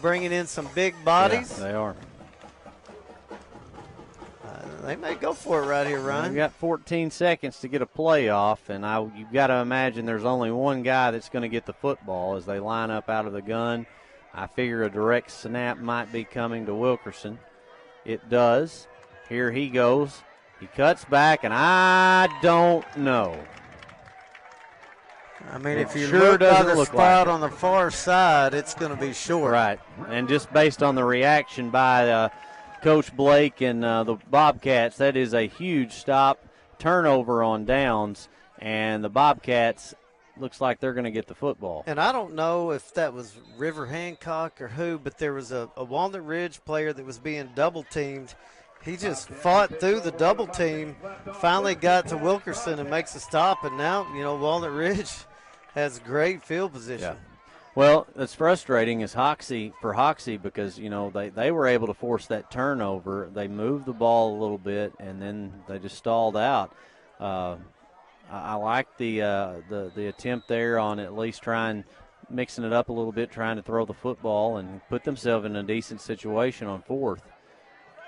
bringing in some big bodies. Yeah, they are. They may go for it right here, Ryan. We've got 14 seconds to get a play off, and you've got to imagine there's only one guy that's going to get the football as they line up out of the gun. I figure a direct snap might be coming to Wilkerson. It does. Here he goes. He cuts back, and I don't know. I mean, if you look by the spot on the far side, it's going to be short. Right, and just based on the reaction by Coach Blake and the Bobcats, that is a huge stop, turnover on downs, and the Bobcats looks like they're going to get the football. And I don't know if that was River Hancock or who, but there was a Walnut Ridge player that was being double-teamed. He just fought through the double team, finally got to Wilkerson and makes a stop, and now, Walnut Ridge has great field position. Yeah. Well, it's frustrating for Hoxie because, they were able to force that turnover. They moved the ball a little bit, and then they just stalled out. I like the attempt there on at least mixing it up a little bit, trying to throw the football and put themselves in a decent situation on 4th.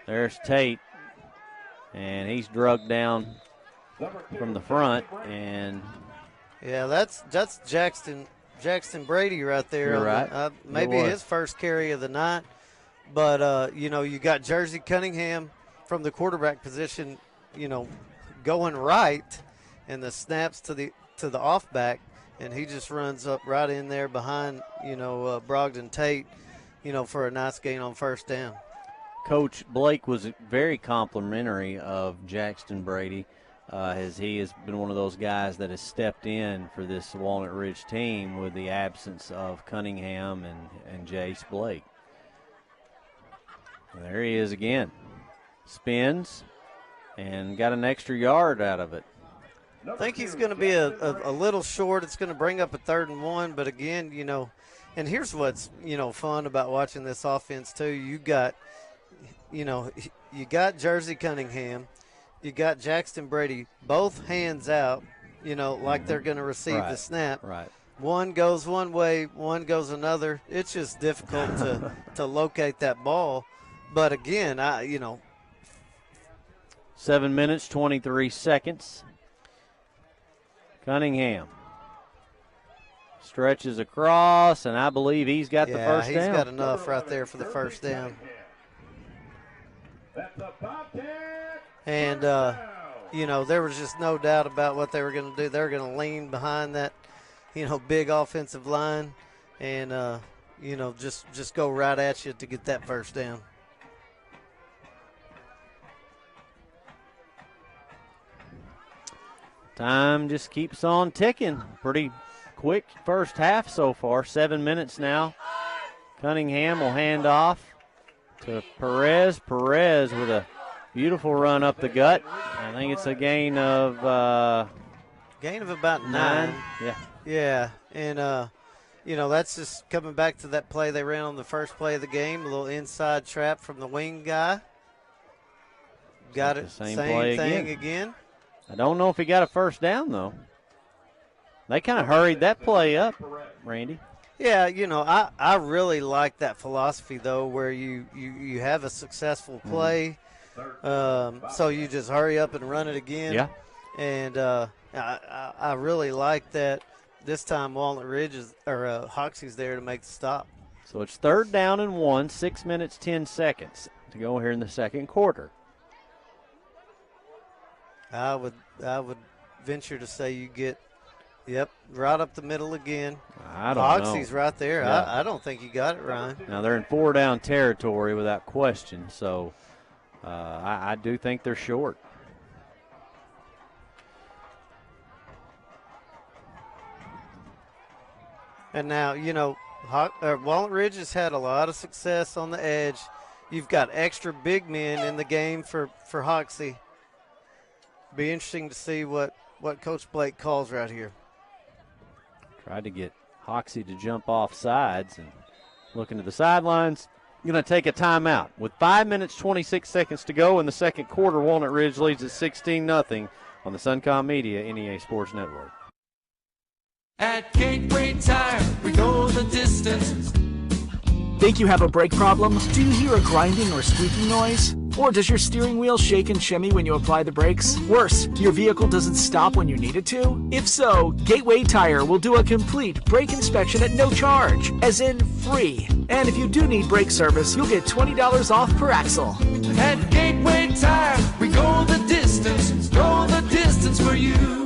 There's Tate, and he's drugged down from the front. And yeah, that's Jackson Brady right there. You're right. Maybe his first carry of the night. But, you got Jersey Cunningham from the quarterback position, going right, and the snaps to the off-back, and he just runs up right in there behind, Brogdon Tate, for a nice gain on first down. Coach Blake was very complimentary of Jackson Brady, as he has been one of those guys that has stepped in for this Walnut Ridge team with the absence of Cunningham and Jace Blake. There he is again. Spins and got an extra yard out of it. I think he's going to be a little short. It's going to bring up a 3rd and 1, but again, and here's what's, fun about watching this offense too. You got Jersey Cunningham, you got Jackson Brady, both hands out, like they're going to receive the snap. Right. One goes one way, one goes another. It's just difficult to locate that ball. But again, 7 minutes, 23 seconds. Cunningham stretches across, and I believe he's got the first down. Yeah, he's got enough right there for the first down. And, there was just no doubt about what they were going to do. They were going to lean behind that, big offensive line and, just go right at you to get that first down. Time just keeps on ticking. Pretty quick first half so far, 7 minutes now. Cunningham will hand off to Perez. Perez with a beautiful run up the gut. I think it's a gain of about 9. Yeah. Yeah, and, that's just coming back to that play they ran on the first play of the game, a little inside trap from the wing guy. Got it, same play thing again. I don't know if he got a first down, though. They kind of hurried that play up, Randy. Yeah, I really like that philosophy, though, where you have a successful play, so you just hurry up and run it again. Yeah. And I really like that this time Walnut Ridge Hoxie's there to make the stop. So it's 3rd down and 1, 6 minutes, 10 seconds to go here in the second quarter. I would venture to say you get, right up the middle again. I don't know. Hoxie's right there. Yeah. I don't think you got it, Ryan. Now they're in 4-down territory without question, so I do think they're short. And now, Walnut Ridge has had a lot of success on the edge. You've got extra big men in the game for Hoxie. Be interesting to see what Coach Blake calls right here. Tried to get Hoxie to jump off sides and looking to the sidelines. Going to take a timeout. With 5 minutes, 26 seconds to go in the second quarter, Walnut Ridge leads at 16-0 on the Suncom Media NEA Sports Network. At Gateway Tire, we go the distance. Think you have a brake problem? Do you hear a grinding or squeaking noise? Or does your steering wheel shake and shimmy when you apply the brakes? Worse, your vehicle doesn't stop when you need it to? If so, Gateway Tire will do a complete brake inspection at no charge, as in free. And if you do need brake service, you'll get $20 off per axle. At Gateway Tire, we go the distance for you.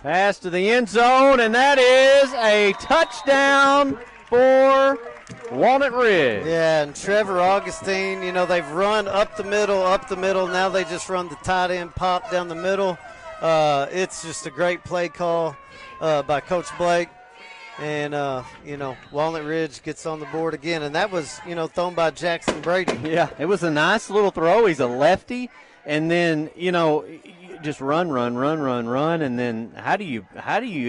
Pass to the end zone, and that is a touchdown for Walnut Ridge. Yeah, and Trevor Augustine, they've run up the middle. Now they just run the tight end pop down the middle. It's just a great play call by Coach Blake. And, Walnut Ridge gets on the board again. And that was, thrown by Jackson Brady. Yeah, it was a nice little throw. He's a lefty. And then, just run, and then how do you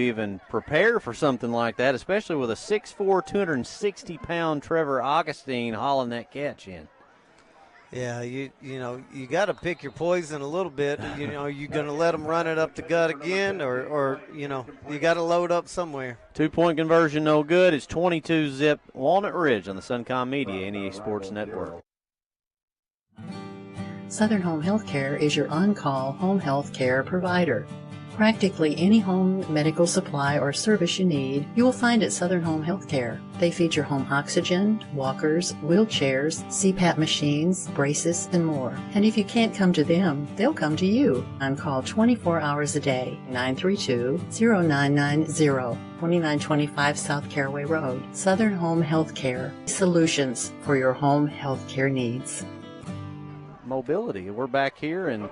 even prepare for something like that, especially with a 6'4", 260-pound Trevor Augustine hauling that catch in? Yeah, you got to pick your poison a little bit. You going to let them run it up the gut again, or you got to load up somewhere. 2-point conversion, no good. It's 22-zip Walnut Ridge on the Suncom Media NEA Sports Network. Southern Home Healthcare is your on-call home health care provider. Practically any home medical supply or service you need, you will find at Southern Home Healthcare. They feature home oxygen, walkers, wheelchairs, CPAP machines, braces, and more. And if you can't come to them, they'll come to you. On call 24 hours a day, 932-0990, 2925 South Caraway Road. Southern Home Healthcare, solutions for your home healthcare needs. Mobility. We're back here, and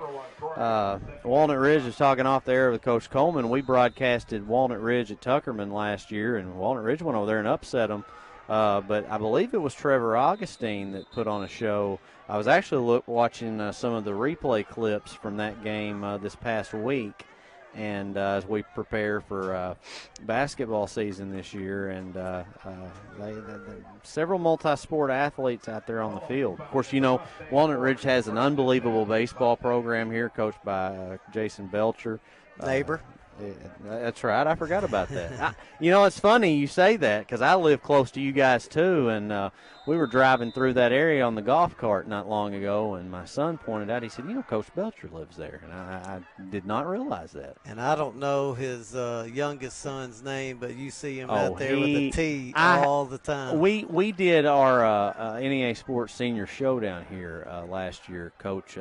Walnut Ridge is talking off the air with Coach Coleman. We broadcasted Walnut Ridge at Tuckerman last year, and Walnut Ridge went over there and upset them. but I believe it was Trevor Augustine that put on a show. I was actually watching some of the replay clips from that game this past week, and as we prepare for basketball season this year, and several multi-sport athletes out there on the field. Of course, Walnut Ridge has an unbelievable baseball program here, coached by Jason Belcher. Neighbor. That's right. I forgot about that. It's funny you say that because I live close to you guys too, and we were driving through that area on the golf cart not long ago, and my son pointed out, he said, Coach Belcher lives there, and I did not realize that. And I don't know his youngest son's name, but you see him out there with a T all the time. We did our NEA Sports Senior Showdown here last year. Coach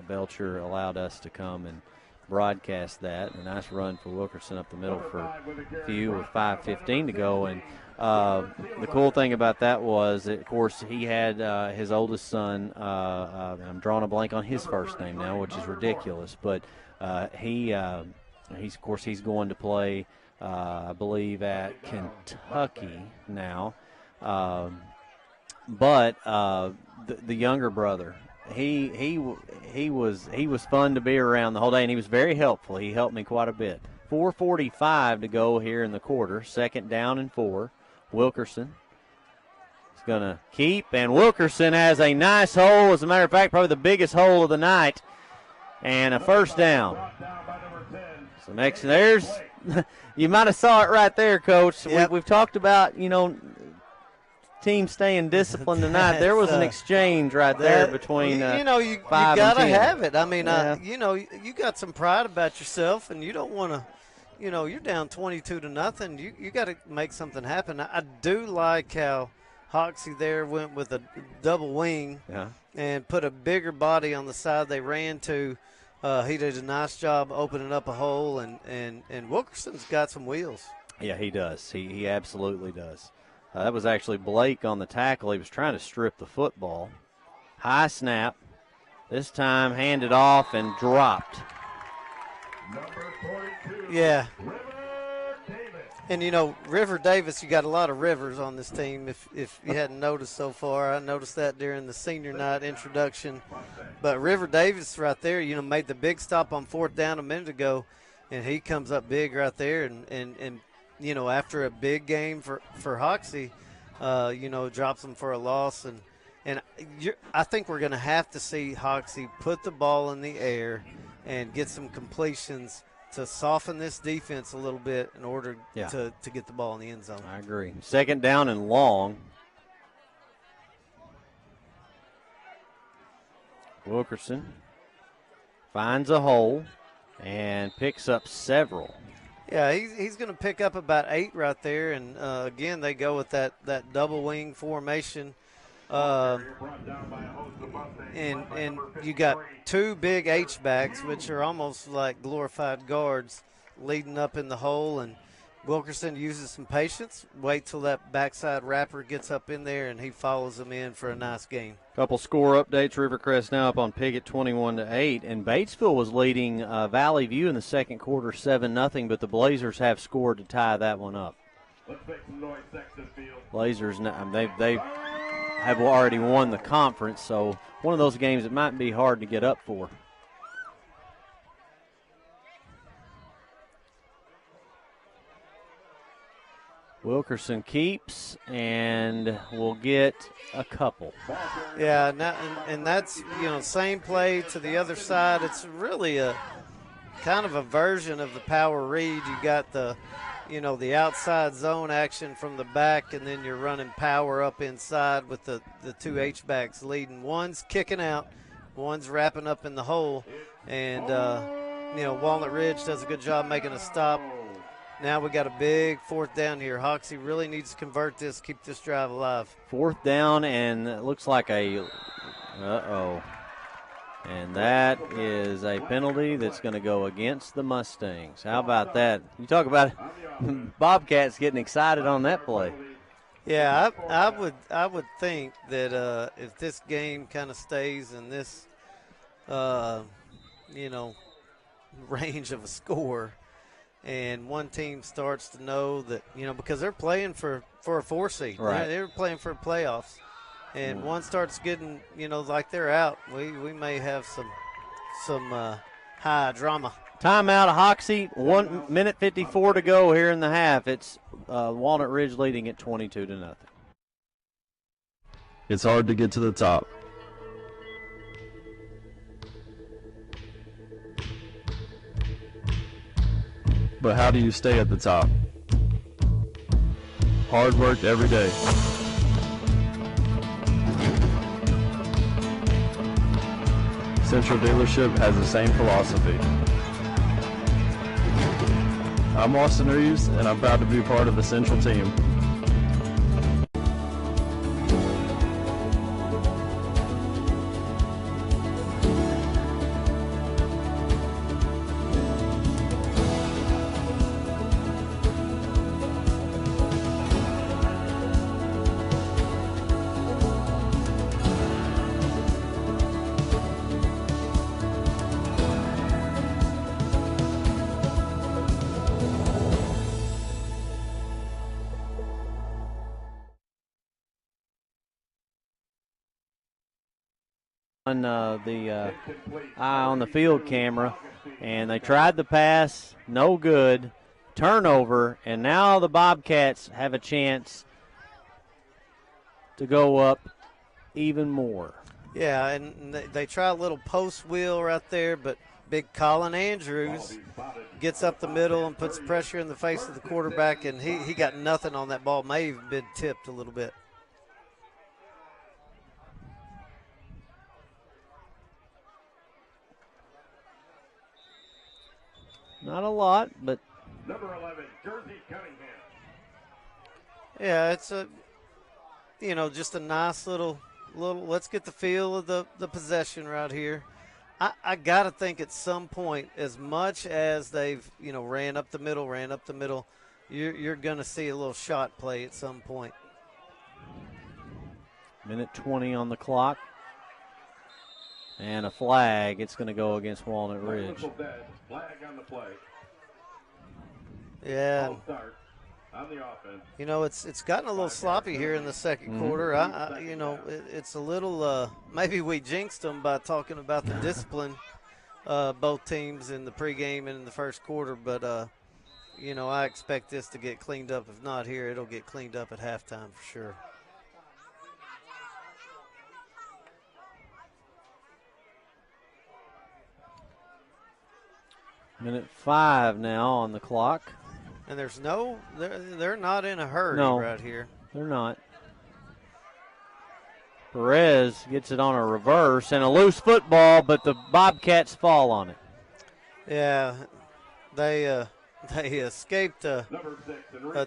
Belcher allowed us to come and broadcast that. A nice run for Wilkerson up the middle for a few with 5:15 to go. And the cool thing about that was, of course, he had his oldest son. I'm drawing a blank on his first name now, which is ridiculous. But he's going to play, I believe, at Kentucky now. But the younger brother, he was fun to be around the whole day, and he was very helpful. He helped me quite a bit. 4:45 to go here in the quarter. 2nd down and 4. Wilkerson is going to keep, and Wilkerson has a nice hole. As a matter of fact, probably the biggest hole of the night, and a 1st down. So next, there's you might have saw it right there, Coach. Yep. We've talked about team staying disciplined tonight. There was an exchange right there between you 5 gotta and 10. have it. I mean, Yeah. you got some pride about yourself, and you don't want to. You're down 22-0. You got to make something happen. I do like how Hoxie there went with a double wing and put a bigger body on the side they ran to. He did a nice job opening up a hole, and Wilkerson's got some wheels. Yeah, he does. He absolutely does. That was actually Blake on the tackle. He was trying to strip the football. High snap. This time handed off and dropped. Yeah. And, River Davis, you got a lot of Rivers on this team. If you hadn't noticed so far, I noticed that during the senior night introduction. But River Davis right there, made the big stop on 4th down a minute ago, and he comes up big right there. And after a big game for Hoxie, drops them for a loss. And I think we're going to have to see Hoxie put the ball in the air and get some completions to soften this defense a little bit in order to get the ball in the end zone. I agree. 2nd down and long. Wilkerson finds a hole and picks up several. Yeah, he's going to pick up about 8 right there. And, again, they go with that double wing formation. And you got 2 big H-backs, which are almost like glorified guards, leading up in the hole. And Wilkerson uses some patience, wait till that backside wrapper gets up in there, and he follows them in for a nice game. Couple score updates. Rivercrest now up on Piggott 21-8, and Batesville was leading Valley View in the second quarter 7-0, but the Blazers have scored to tie that one up. Let's make some noise, Texas Field. Blazers, they have already won the conference, so one of those games that might be hard to get up for. Wilkerson keeps and will get a couple. Yeah, and that's, same play to the other side. It's really a kind of a version of the power read. You got the outside zone action from the back, and then you're running power up inside with the 2 H-backs leading. One's kicking out, one's wrapping up in the hole, and, Walnut Ridge does a good job making a stop. Now we got a big 4th down here. Hoxie really needs to convert this, keep this drive alive. 4th down, and it looks like and that is a penalty that's going to go against the Mustangs. How about that? You talk about Bobcats getting excited on that play. Yeah, I would think that if this game kind of stays in this, range of a score, and one team starts to know that, because they're playing for for a 4 seed. Right. They were playing for playoffs. And one starts getting, like they're out, we may have some high drama. Timeout, Hoxie. 1 minute 54 to go here in the half. It's Walnut Ridge leading at 22-0. It's hard to get to the top. But how do you stay at the top? Hard work every day. Central Dealership has the same philosophy. I'm Austin Reeves, and I'm proud to be part of the Central team. On the eye on the field camera, and they tried the pass, no good, turnover, and now the Bobcats have a chance to go up even more. Yeah, and they try a little post wheel right there, but big Colin Andrews gets up the middle and puts pressure in the face of the quarterback, and he got nothing on that ball, may have been tipped a little bit. Not a lot, but number 11, Jersey Cunningham. Yeah, it's just a nice little. Let's get the feel of the possession right here. I got to think at some point, as much as they've ran up the middle, you're going to see a little shot play at some point. Minute 20 on the clock. And a flag. It's going to go against Walnut Ridge. Flag on the play. Yeah. Start on the offense. It's gotten a little sloppy here in the second quarter. It's a little. Maybe we jinxed them by talking about the discipline, both teams in the pregame and in the first quarter. But I expect this to get cleaned up. If not here, it'll get cleaned up at halftime for sure. Minute 5 now on the clock. And they're not in a hurry right here. They're not. Perez gets it on a reverse and a loose football, but the Bobcats fall on it. Yeah, they escaped a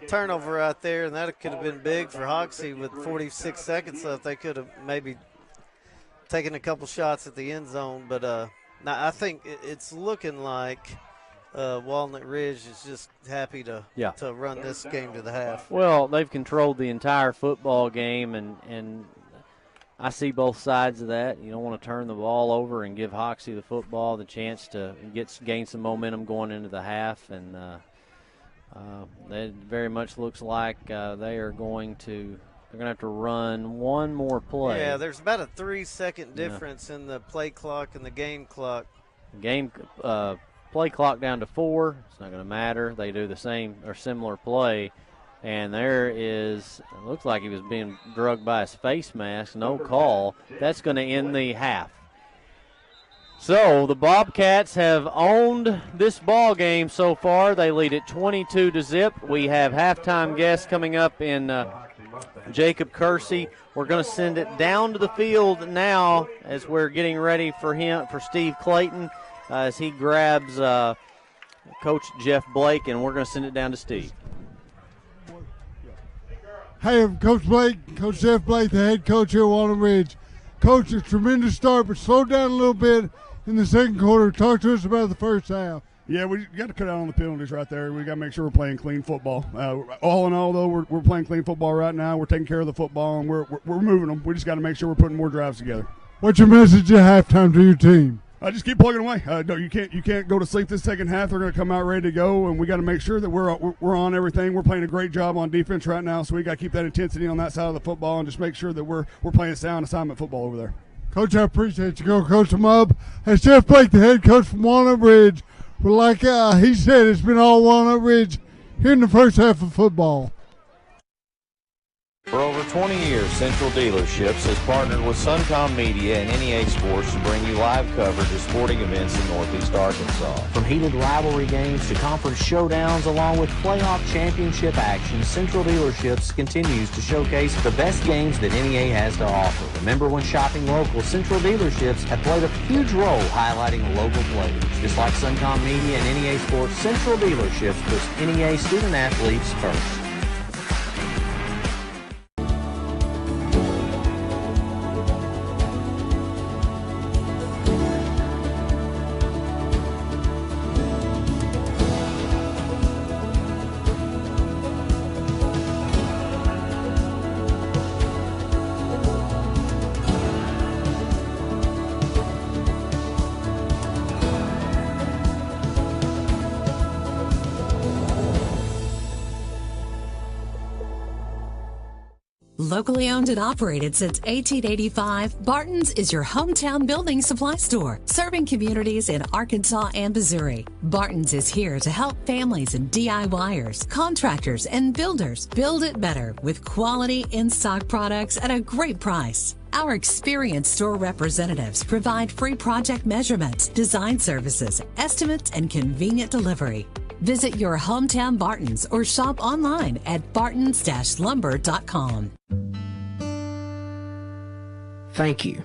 turnover out there, and that could have been big for Hoxie with 46 seconds left. They could have maybe taken a couple shots at the end zone, but now I think it's looking like Walnut Ridge is just happy to run this game to the half. Well, they've controlled the entire football game, and I see both sides of that. You don't want to turn the ball over and give Hoxie the football the chance to gain some momentum going into the half, and it very much looks like they are going to. They're going to have to run one more play. Yeah, there's about a 3-second difference in the play clock and the game clock. Play clock down to 4. It's not going to matter. They do the same or similar play. And there is, it looks like he was being drugged by his face mask. No call. That's going to end the half. So the Bobcats have owned this ball game so far. They lead it 22-0. We have halftime guests coming up in Jacob Kersey. We're going to send it down to the field now as we're getting ready for Steve Clayton, as he grabs Coach Jeff Blake, and we're going to send it down to Steve. Hey, I'm Coach Blake, Coach Jeff Blake, the head coach here at Walnut Ridge. Coach, a tremendous start, but slowed down a little bit in the second quarter. Talk to us about the first half. Yeah, we got to cut out on the penalties right there. We got to make sure we're playing clean football. All in all, though, we're playing clean football right now. We're taking care of the football, and we're moving them. We just got to make sure we're putting more drives together. What's your message at halftime to your team? Just keep plugging away. No, you can't go to sleep this second half. They're going to come out ready to go, and we got to make sure that we're on everything. We're playing a great job on defense right now, so we got to keep that intensity on that side of the football and just make sure that we're playing sound assignment football over there. Coach, I appreciate you. Go, Coach Mub. Hey, Chef Blake, the head coach from Walnut Ridge. But like he said, it's been all Walnut Ridge here in the first half of football. For over 20 years, Central Dealerships has partnered with Suncom Media and NEA Sports to bring you live coverage of sporting events in Northeast Arkansas. From heated rivalry games to conference showdowns, along with playoff championship action, Central Dealerships continues to showcase the best games that NEA has to offer. Remember, when shopping local, Central Dealerships have played a huge role highlighting local players. Just like Suncom Media and NEA Sports, Central Dealerships puts NEA student athletes first. Locally owned and operated since 1885, Barton's is your hometown building supply store, serving communities in Arkansas and Missouri. Barton's is here to help families and DIYers, contractors, and builders build it better with quality in-stock products at a great price. Our experienced store representatives provide free project measurements, design services, estimates, and convenient delivery. Visit your hometown Barton's or shop online at bartons-lumber.com. Thank you.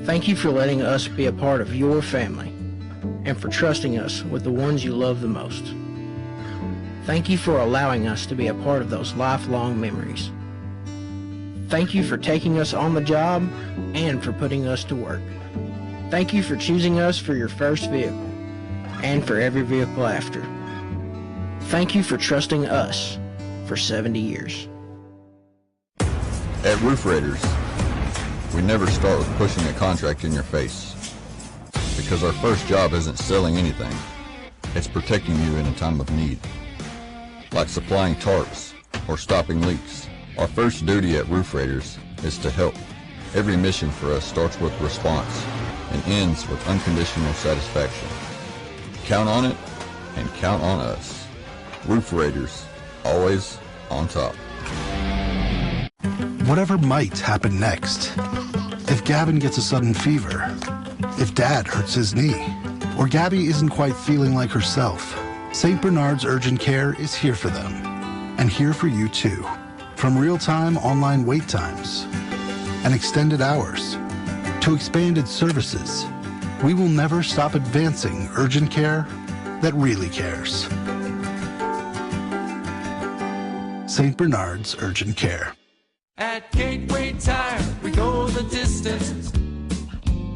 Thank you for letting us be a part of your family and for trusting us with the ones you love the most. Thank you for allowing us to be a part of those lifelong memories. Thank you for taking us on the job and for putting us to work. Thank you for choosing us for your first vehicle and for every vehicle after. Thank you for trusting us for 70 years. At Roof Raiders, we never start with pushing a contract in your face, because our first job isn't selling anything, it's protecting you in a time of need. Like supplying tarps or stopping leaks, our first duty at Roof Raiders is to help. Every mission for us starts with response and ends with unconditional satisfaction. Count on it and count on us. Roof Raiders, always on top. Whatever might happen next. If Gavin gets a sudden fever, if Dad hurts his knee, or Gabby isn't quite feeling like herself, St. Bernard's Urgent Care is here for them, and here for you too. From real-time online wait times and extended hours to expanded services, we will never stop advancing urgent care that really cares. St. Bernard's Urgent Care. At Gateway Tire, we go the distance.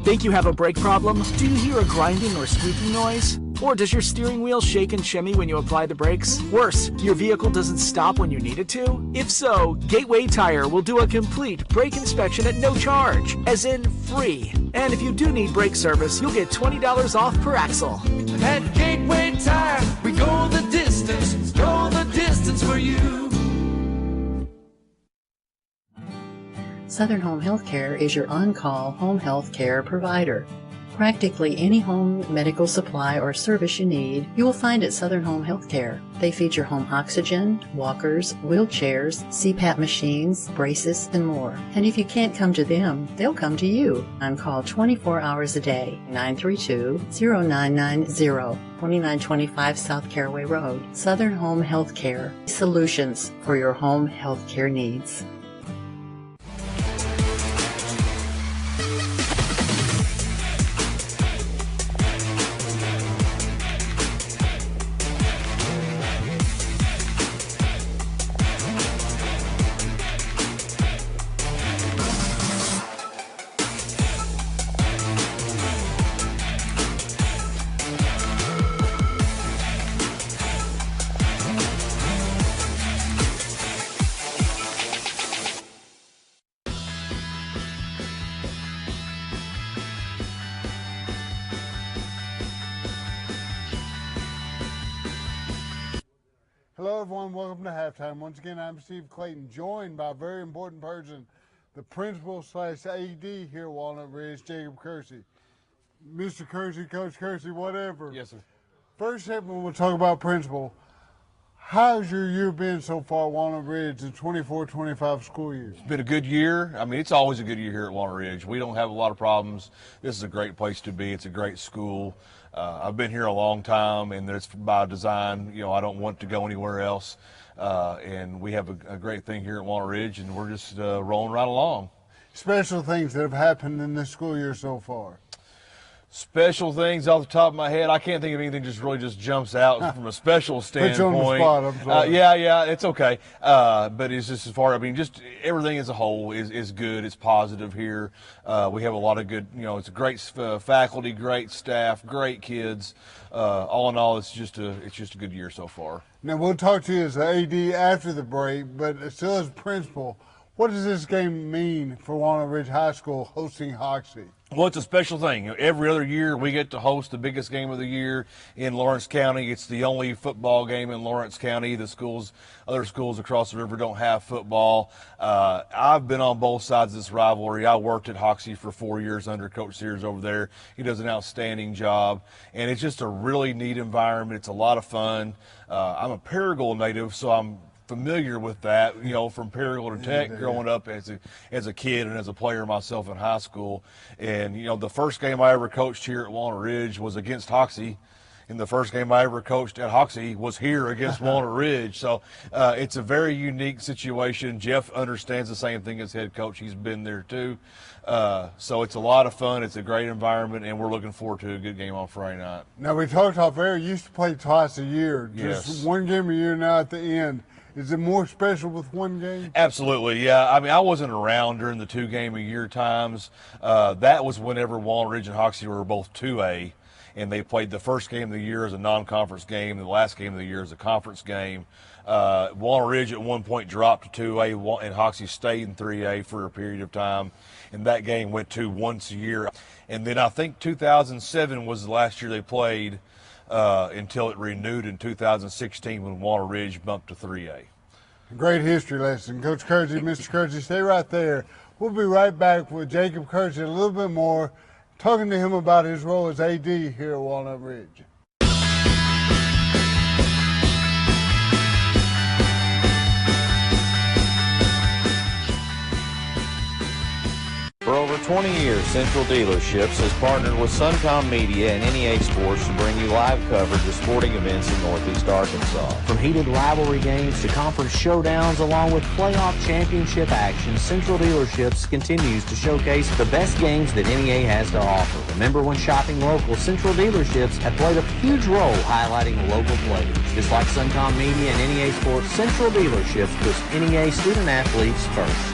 Think you have a brake problem? Do you hear a grinding or squeaking noise? Or does your steering wheel shake and shimmy when you apply the brakes? Worse, your vehicle doesn't stop when you need it to? If so, Gateway Tire will do a complete brake inspection at no charge, as in free. And if you do need brake service, you'll get $20 off per axle. At Gateway Tire, we go the distance for you. Southern Home Healthcare is your on-call home health care provider. Practically any home medical supply or service you need, you will find at Southern Home Healthcare. They feature home oxygen, walkers, wheelchairs, CPAP machines, braces, and more. And if you can't come to them, they'll come to you. On call 24 hours a day, 932-0990, 2925 South Caraway Road. Southern Home Healthcare, solutions for your home healthcare needs. everyone. Welcome to halftime. Once again, I'm Steve Clayton, joined by a very important person, the principal/AD here at Walnut Ridge, Jacob Kersey. Mr. Kersey, Coach Kersey, whatever. Yes, sir. First segment, we'll talk about principal. How's your year been so far at Walnut Ridge, the 24-25 school year? It's been a good year. I mean, it's always a good year here at Walnut Ridge. We don't have a lot of problems. This is a great place to be. It's a great school. I've been here a long time, and it's by design. You know, I don't want to go anywhere else. And we have a great thing here at Walnut Ridge, and we're just rolling right along. Special things that have happened in this school year so far? Special things off the top of my head, I can't think of anything just jumps out from a special standpoint. Put you on the spot, I'm sorry. Yeah, it's okay. But it's just as far, I mean, just everything as a whole is good. It's positive here. We have a lot of good, you know, it's a great faculty, great staff, great kids. All in all, it's just a good year so far. Now, we'll talk to you as the AD after the break, but still as principal, what does this game mean for Walnut Ridge High School hosting Hoxie? Well, it's a special thing. Every other year, we get to host the biggest game of the year in Lawrence County. It's the only football game in Lawrence County. Other schools across the river don't have football. I've been on both sides of this rivalry. I worked at Hoxie for 4 years under Coach Sears over there. He does an outstanding job, and it's just a really neat environment. It's a lot of fun. I'm a Paragould native, so I'm familiar with that, you know, from Paragould to Tech, growing up as a kid and as a player myself in high school. And, you know, the first game I ever coached here at Walnut Ridge was against Hoxie. And the first game I ever coached at Hoxie was here against Walnut Ridge. So it's a very unique situation. Jeff understands the same thing as head coach. He's been there too. So it's a lot of fun. It's a great environment, and we're looking forward to a good game on Friday night. Now, we talked off air, you used to play twice a year. Yes. Just one game a year now at the end. Is it more special with one game? Absolutely, yeah. I mean, I wasn't around during the 2-game-a-year times. That was whenever Walnut Ridge and Hoxie were both 2A, and they played the first game of the year as a non-conference game, and the last game of the year as a conference game. Walnut Ridge at one point dropped to 2A, and Hoxie stayed in 3A for a period of time, and that game went to once a year. And then I think 2007 was the last year they played, until it renewed in 2016 when Walnut Ridge bumped to 3A. Great history lesson. Coach Kersey, Mr. Kersey, stay right there. We'll be right back with Jacob Kersey a little bit more, talking to him about his role as AD here at Walnut Ridge. For over 20 years, Central Dealerships has partnered with Suncom Media and NEA Sports to bring you live coverage of sporting events in Northeast Arkansas. From heated rivalry games to conference showdowns, along with playoff championship action, Central Dealerships continues to showcase the best games that NEA has to offer. Remember, when shopping local, Central Dealerships have played a huge role highlighting local players. Just like Suncom Media and NEA Sports, Central Dealerships puts NEA student athletes first.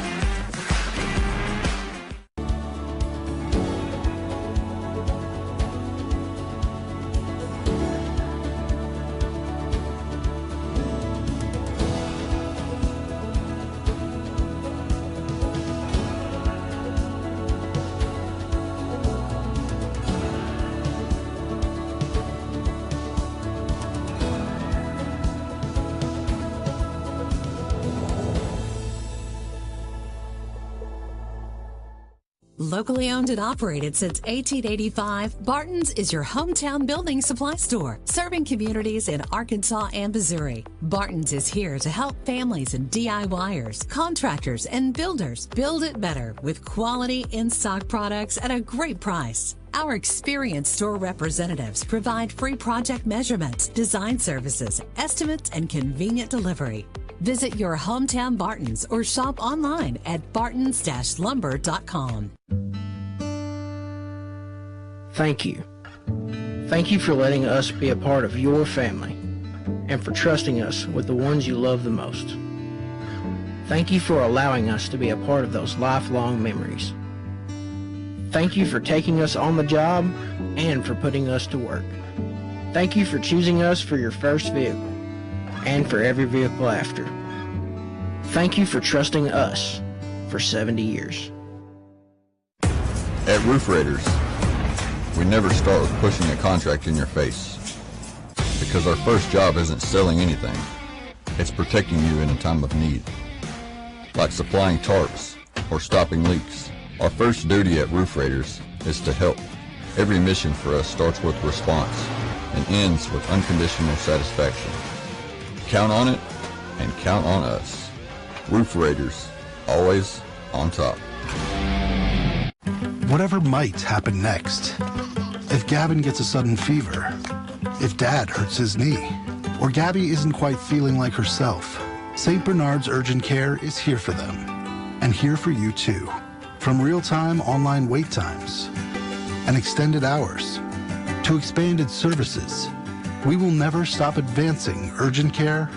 Locally owned and operated since 1885, Barton's is your hometown building supply store, serving communities in Arkansas and Missouri. Barton's is here to help families and DIYers, contractors, and builders build it better with quality in-stock products at a great price. Our experienced store representatives provide free project measurements, design services, estimates, and convenient delivery. Visit your hometown Barton's or shop online at bartons-lumber.com. Thank you. Thank you for letting us be a part of your family and for trusting us with the ones you love the most. Thank you for allowing us to be a part of those lifelong memories. Thank you for taking us on the job and for putting us to work. Thank you for choosing us for your first vehicle and for every vehicle after. Thank you for trusting us for 70 years. At Roof Raiders, we never start with pushing a contract in your face, because our first job isn't selling anything. It's protecting you in a time of need, like supplying tarps or stopping leaks. Our first duty at Roof Raiders is to help. Every mission for us starts with response and ends with unconditional satisfaction. Count on it and count on us. Roof Raiders, always on top. Whatever might happen next. If Gavin gets a sudden fever, if Dad hurts his knee, or Gabby isn't quite feeling like herself, St. Bernard's Urgent Care is here for them, and here for you too. From real-time online wait times and extended hours to expanded services, we will never stop advancing urgent care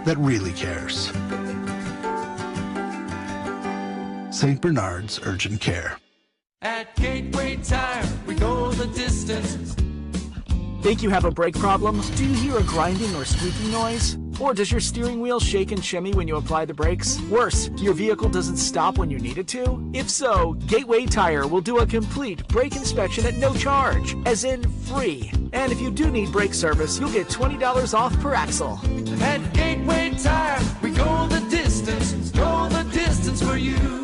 that really cares. St. Bernard's Urgent Care. At Gateway Tire, we go the distance. Think you have a brake problem? Do you hear a grinding or squeaking noise? Or does your steering wheel shake and shimmy when you apply the brakes? Worse, your vehicle doesn't stop when you need it to? If so, Gateway Tire will do a complete brake inspection at no charge, as in free. And if you do need brake service, you'll get $20 off per axle. At Gateway Tire, we go the distance for you.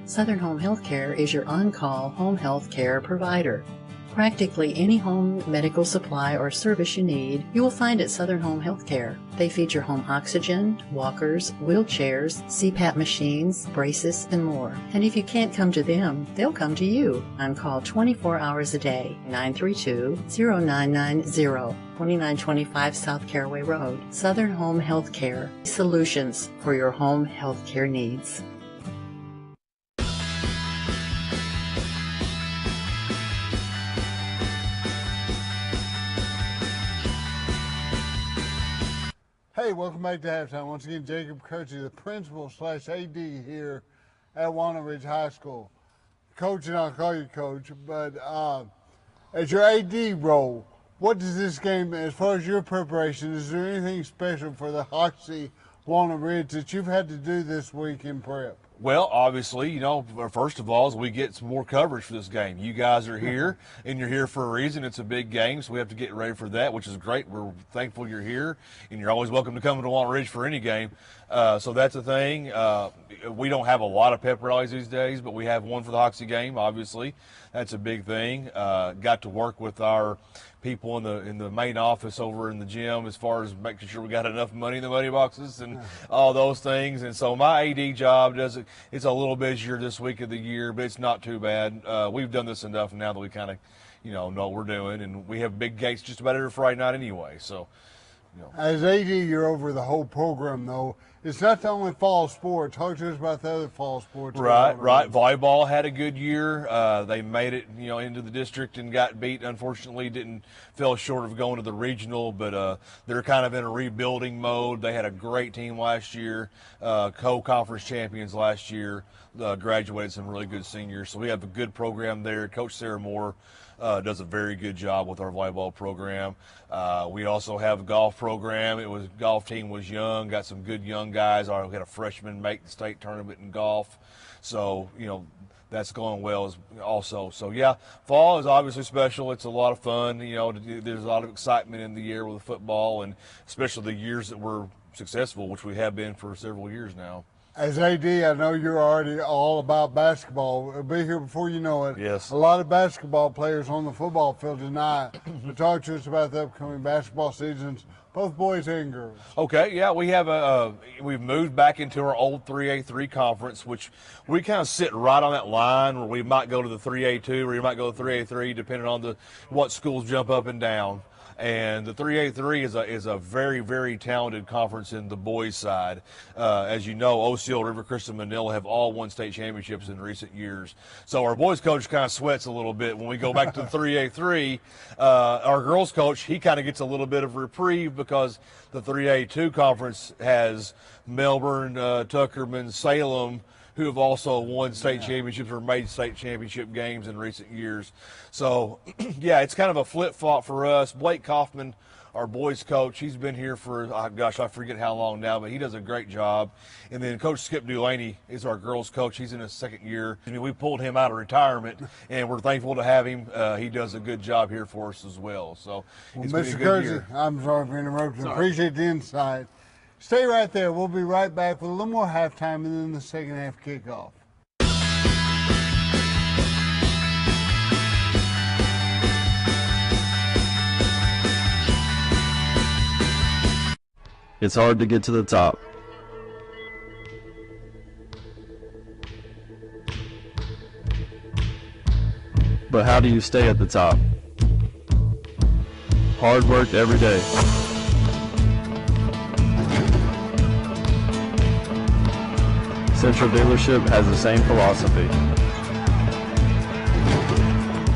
Southern Home Healthcare is your on-call home health care provider. Practically any home medical supply or service you need, you will find at Southern Home Healthcare. They feature home oxygen, walkers, wheelchairs, CPAP machines, braces, and more. And if you can't come to them, they'll come to you. On call 24 hours a day, 932-0990, 2925 South Caraway Road. Southern Home Healthcare. Solutions for your home healthcare needs. Hey, welcome back to Halftime. Once again, Jacob Kirchie, the principal/AD here at Walnut Ridge High School. Coach, and I'll call you Coach, but as your AD role, what does this game, as far as your preparation, is there anything special for the Hoxie Walnut Ridge that you've had to do this week in prep? Well, obviously, you know, first of all, is we get some more coverage for this game. You guys are here, and you're here for a reason. It's a big game, so we have to get ready for that, which is great. We're thankful you're here, and you're always welcome to come to Walnut Ridge for any game. So that's a thing. We don't have a lot of pep rallies these days, but we have one for the Hoxie game, obviously. That's a big thing. Got to work with our people in the main office over in the gym as far as making sure we got enough money in the money boxes and all those things. And so my AD job it's a little busier this week of the year, but it's not too bad. We've done this enough now that we kind of, know what we're doing, and we have big gates just about every Friday night anyway. So, As AD, you're over the whole program, though. It's not the only fall sport. Talk to us about the other fall sports. Right. Volleyball had a good year. They made it, into the district and got beat. Unfortunately, fell short of going to the regional, but they're kind of in a rebuilding mode. They had a great team last year, co-conference champions last year, graduated some really good seniors. So we have a good program there. Coach Sarah Moore does a very good job with our volleyball program. We also have a golf program. Golf team was young, got some good young guys. We had a freshman make the state tournament in golf. So, that's going well also. So, yeah, fall is obviously special. It's a lot of fun. There's a lot of excitement in the air with football, and especially the years that we're successful, which we have been for several years now. As AD, I know you're already all about basketball. It'll be here before you know it. Yes. A lot of basketball players on the football field tonight. But talk to us about the upcoming basketball seasons, both boys and girls. Okay, yeah, we've moved back into our old 3A3 conference, which we kind of sit right on that line where we might go to the 3A2 or you might go to 3A3 depending on what schools jump up and down. And the 3A3 is a very, very talented conference in the boys' side. As you know, Osceola, River Crest, and Manila have all won state championships in recent years. So our boys' coach kind of sweats a little bit when we go back to the 3A3. Our girls' coach, he kind of gets a little bit of reprieve because the 3A2 conference has Melbourne, Tuckerman, Salem, who have also won state championships or made state championship games in recent years. So, yeah, it's kind of a flip-flop for us. Blake Kaufman, our boys coach, he's been here for, gosh, I forget how long now, but he does a great job. And then Coach Skip Dulaney is our girls coach. He's in his second year. I mean, we pulled him out of retirement, and we're thankful to have him. He does a good job here for us as well. So, it's been a Mr. good Kersey, year. I'm sorry for interrupting. Sorry. Appreciate the insight. Stay right there. We'll be right back with a little more halftime and then the second half kickoff. It's hard to get to the top. But how do you stay at the top? Hard work every day. Central Dealership has the same philosophy.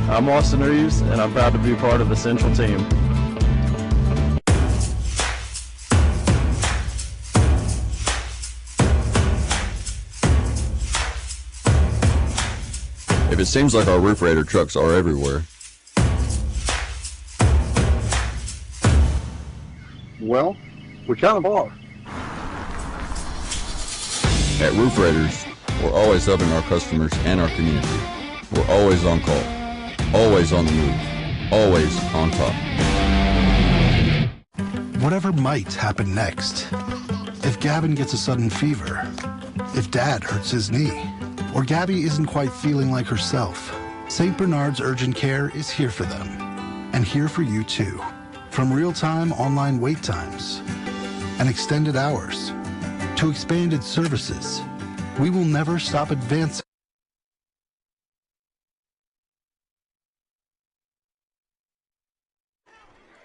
I'm Austin Reeves, and I'm proud to be part of the Central team. If it seems like our Roof Raider trucks are everywhere, Well, we kind of are. at Roof Raiders, we're always helping our customers and our community. We're always on call, always on the move, always on top. Whatever might happen next. If Gavin gets a sudden fever, if Dad hurts his knee, or Gabby isn't quite feeling like herself, St. Bernard's Urgent Care is here for them, and here for you too. From real-time online wait times and extended hours to expanded services, we will never stop advancing.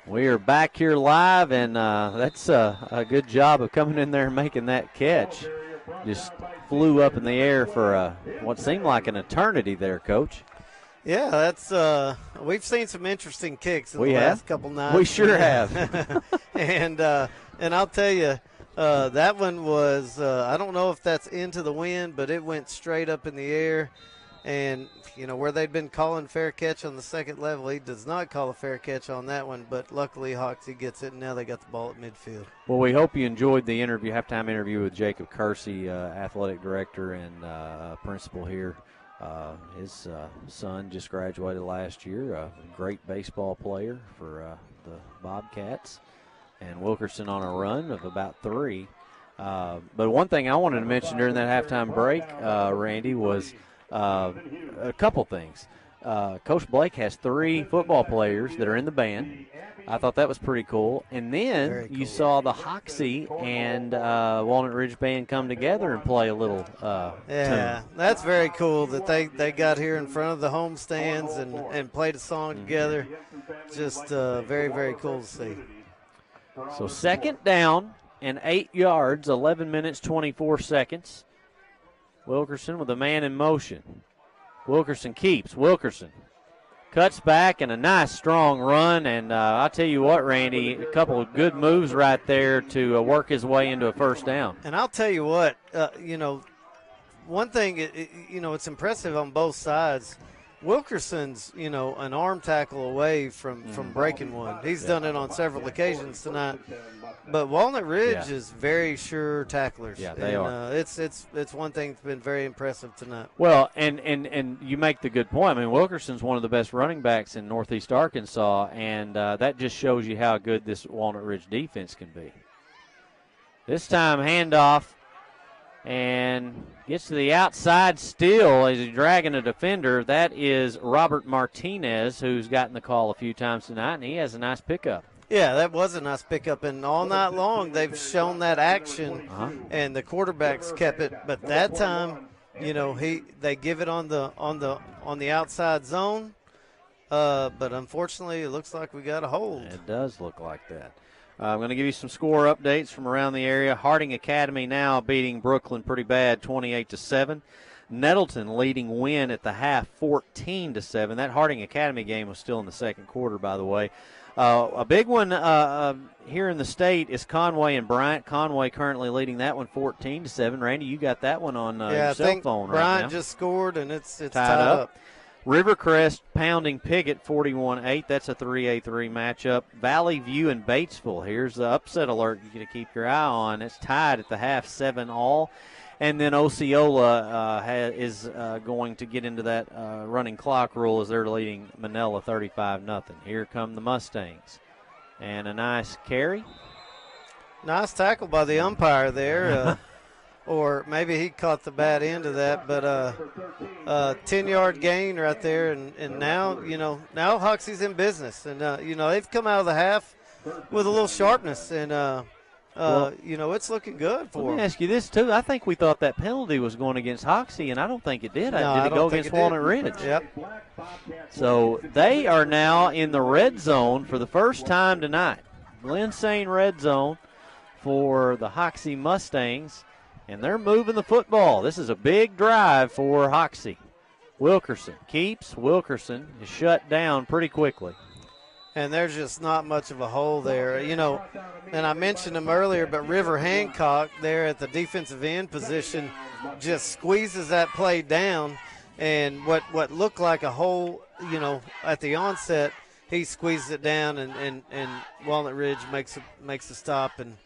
We are back here live, and that's a good job of coming in there and making that catch. Just flew up in the air for what seemed like an eternity there, Coach. Yeah, that's we've seen some interesting kicks in the last couple nights. We sure have. and I'll tell you, that one was I don't know if that's into the wind, but it went straight up in the air. And, you know, where they'd been calling fair catch on the second level, he does not call a fair catch on that one. But luckily, Hoxie gets it, and now they got the ball at midfield. Well, we hope you enjoyed the halftime interview with Jacob Kersey, athletic director and principal here. His son just graduated last year, a great baseball player for the Bobcats, and Wilkerson on a run of about 3. But one thing I wanted to mention during that halftime break, Randy, was a couple things. Coach Blake has 3 football players that are in the band. I thought that was pretty cool. And then you saw the Hoxie and Walnut Ridge Band come together and play a little yeah, tune. That's very cool that they got here in front of the home stands and played a song together. Just very, very cool to see. So second down and 8 yards, 11 minutes, 24 seconds. Wilkerson with a man in motion. Wilkerson keeps. Wilkerson cuts back and a nice strong run. And I'll tell you what, Randy, a couple of good moves right there to work his way into a first down. And I'll tell you what, you know, one thing, you know, it's impressive on both sides. Wilkerson's, you know, an arm tackle away from breaking one. He's done it on several occasions tonight. But Walnut Ridge is very sure tacklers. Yeah, they are. It's one thing that's been very impressive tonight. Well, and you make the good point. I mean, Wilkerson's one of the best running backs in Northeast Arkansas, and that just shows you how good this Walnut Ridge defense can be. This time, handoff, and gets to the outside still as he's dragging a defender. That is Robert Martinez, who's gotten the call a few times tonight, and he has a nice pickup. Yeah, that was a nice pickup, and all night long they've shown that action, and the quarterbacks kept it. But that time, you know, they give it on the outside zone, But unfortunately, it looks like we got a hold. It does look like that. I'm going to give you some score updates from around the area. Harding Academy now beating Brooklyn pretty bad, 28-7. Nettleton leading Wynn at the half, 14-7. That Harding Academy game was still in the second quarter, by the way. A big one here in the state is Conway and Bryant. Conway currently leading that one 14-7. Randy, you got that one on your cell phone right now. Bryant just scored, and it's tied up. Rivercrest pounding Piggott 41-8. That's a 3A3 matchup. Valley View and Batesville. Here's the upset alert you got to keep your eye on. It's tied at the half, 7-all. And then Osceola is going to get into that running clock rule as they're leading Manila 35-0. Here come the Mustangs. And a nice carry. Nice tackle by the umpire there. Or maybe he caught the bad end of that, but 10-yard gain right there, and now Hoxie's in business, and they've come out of the half with a little sharpness, and it's looking good for them. Let me ask you this too. I think we thought that penalty was going against Hoxie, and I don't think it did. No, did it go against Walnut Ridge? Yep. So they are now in the red zone for the first time tonight. Glen Sane red zone for the Hoxie Mustangs. And they're moving the football. This is a big drive for Hoxie. Wilkerson keeps. Wilkerson is shut down pretty quickly. And there's just not much of a hole there. And I mentioned him earlier, but River Hancock there at the defensive end position just squeezes that play down. And what looked like a hole, at the onset, he squeezes it down, and Walnut Ridge makes a stop. And,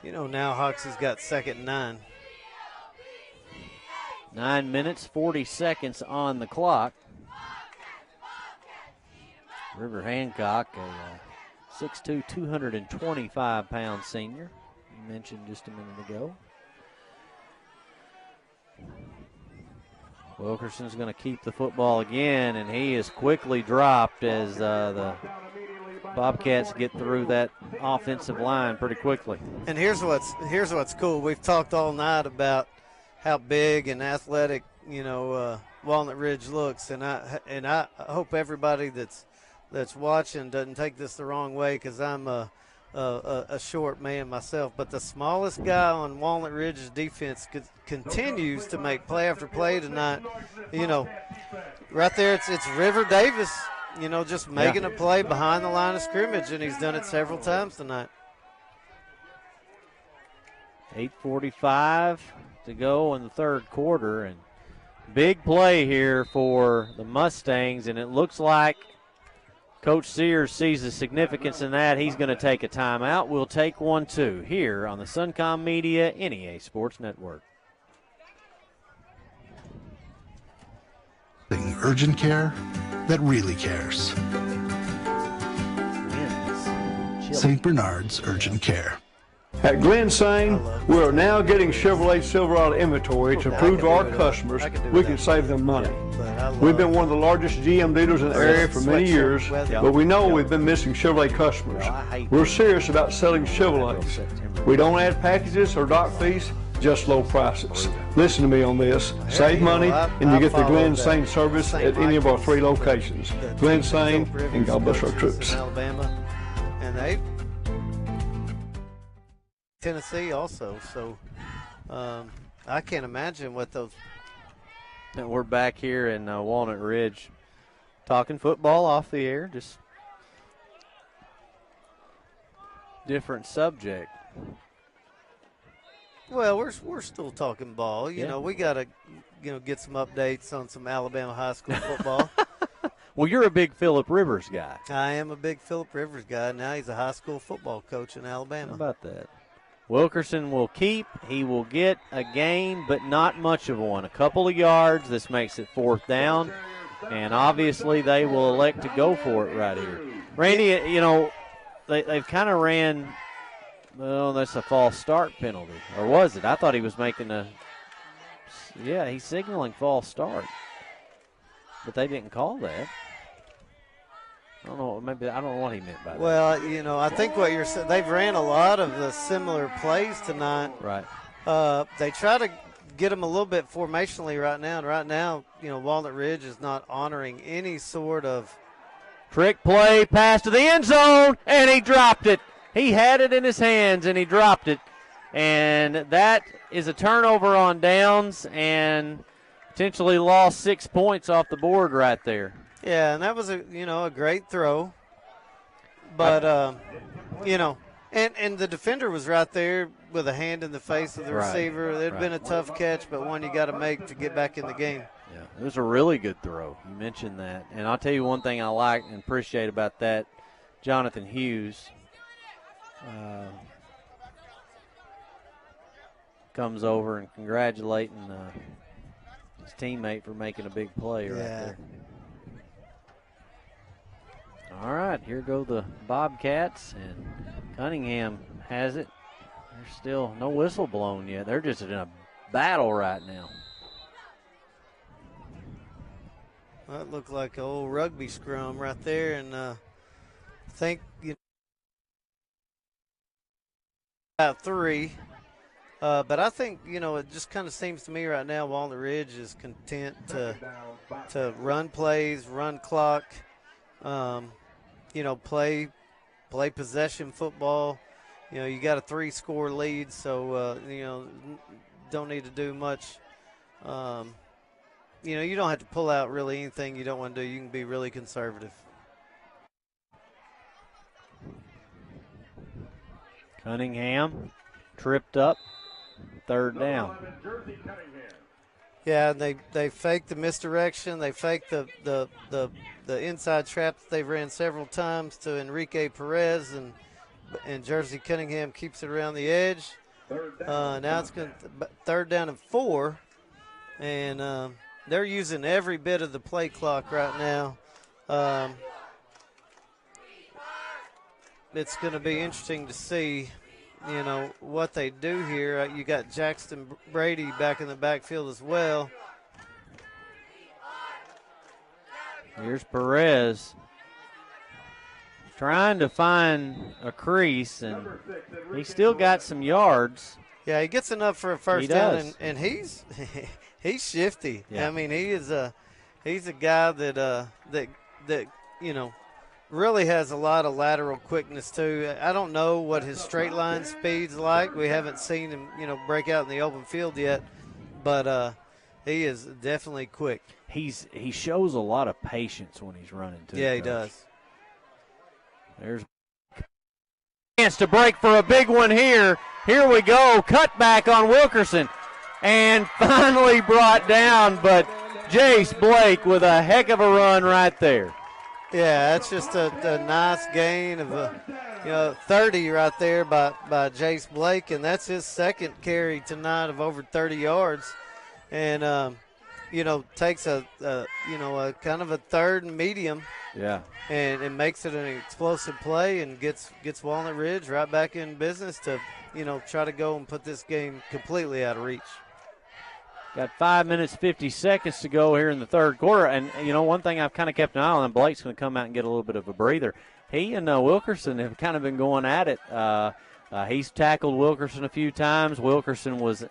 now Hoxie's got 2nd and 9. 9 minutes, 40 seconds on the clock. River Hancock, a 6'2", 225-pound senior, you mentioned just a minute ago. Wilkerson's going to keep the football again, and he is quickly dropped as the Bobcats get through that offensive line pretty quickly. And here's what's cool. We've talked all night about how big and athletic, Walnut Ridge looks, and I hope everybody that's watching doesn't take this the wrong way, because I'm a short man myself. But the smallest guy on Walnut Ridge's defense continues to make play after play tonight. Right there, it's River Davis, just making a play behind the line of scrimmage, and he's done it several times tonight. 8:45 to go in the third quarter, and big play here for the Mustangs, and it looks like Coach Sears sees the significance in that. He's going to take a timeout. We'll take one too here on the Suncom Media NEA Sports Network. Urgent care that really cares. St. Bernard's Urgent Care. At Glen Sane, we are now getting Chevrolet Silverado inventory to prove to our customers we can save them money. We've been one of the largest GM dealers in the area for many years, but we know we've been missing Chevrolet customers. We're serious about selling Chevrolets. We don't add packages or dock fees, just low prices. Listen to me on this. Save money, and you get the Glen Sane service at any of our 3 locations. Glen Sane, and God bless our troops. And they Tennessee also, so I can't imagine what those. And we're back here in Walnut Ridge talking football off the air, just different subject. Well, we're still talking ball. You know, we got to get some updates on some Alabama high school football. Well, you're a big Phillip Rivers guy. I am a big Phillip Rivers guy. Now he's a high school football coach in Alabama. How about that? Wilkerson will keep. He will get a gain, but not much of one. A couple of yards. This makes it 4th down. And obviously they will elect to go for it right here. Randy, they've kind of ran, well, that's a false start penalty. Or was it? I thought he was making he's signaling false start. But they didn't call that. I don't know. Maybe I don't know what he meant by that. Well, I think what you're saying, they've ran a lot of the similar plays tonight. Right. They try to get them a little bit formationally right now. And right now, Walnut Ridge is not honoring any sort of Trick play, pass to the end zone, and he dropped it. He had it in his hands, and he dropped it. And that is a turnover on downs and potentially lost 6 points off the board right there. Yeah, and that was a great throw. But, and the defender was right there with a hand in the face of the receiver. It had been a tough catch, but one you got to make to get back in the game. Yeah, it was a really good throw. You mentioned that. And I'll tell you one thing I like and appreciate about that, Jonathan Hughes comes over and congratulating his teammate for making a big play right there. All right, here go the Bobcats, and Cunningham has it. There's still no whistle blown yet. They're just in a battle right now. That looked like an old rugby scrum right there, and I think about 3. But I think, it just kind of seems to me right now Walnut Ridge is content to run plays, run clock, play possession football. You got a 3-score lead, so, don't need to do much. You don't have to pull out really anything you don't want to do. You can be really conservative. Cunningham tripped up, 3rd down. Yeah, they faked the misdirection. They faked the inside trap that they ran several times to Enrique Perez, and Jersey Cunningham keeps it around the edge. Now it's going 3rd down and 4, and they're using every bit of the play clock right now. It's going to be interesting to see, what they do here. You got Jackson Brady back in the backfield as well. Here's Perez trying to find a crease, and he still got some yards. Yeah, he gets enough for a first down, and he's he's shifty. Yeah. I mean, he's a guy that really has a lot of lateral quickness too. I don't know what his straight line speed's like. We haven't seen him, break out in the open field yet, but he is definitely quick. He shows a lot of patience when he's running too. Yeah, he does. There's a chance to break for a big one here. Here we go. Cut back on Wilkerson. And finally brought down, but Jace Blake with a heck of a run right there. Yeah, that's just a nice gain of 30 right there by Jace Blake, and that's his 2nd carry tonight of over 30 yards. And takes a kind of a 3rd and medium. Yeah. And it makes it an explosive play and gets Walnut Ridge right back in business to, try to go and put this game completely out of reach. Got 5 minutes, 50 seconds to go here in the 3rd quarter. And, one thing I've kind of kept an eye on, and Blake's going to come out and get a little bit of a breather. He and Wilkerson have kind of been going at it. He's tackled Wilkerson a few times. Wilkerson was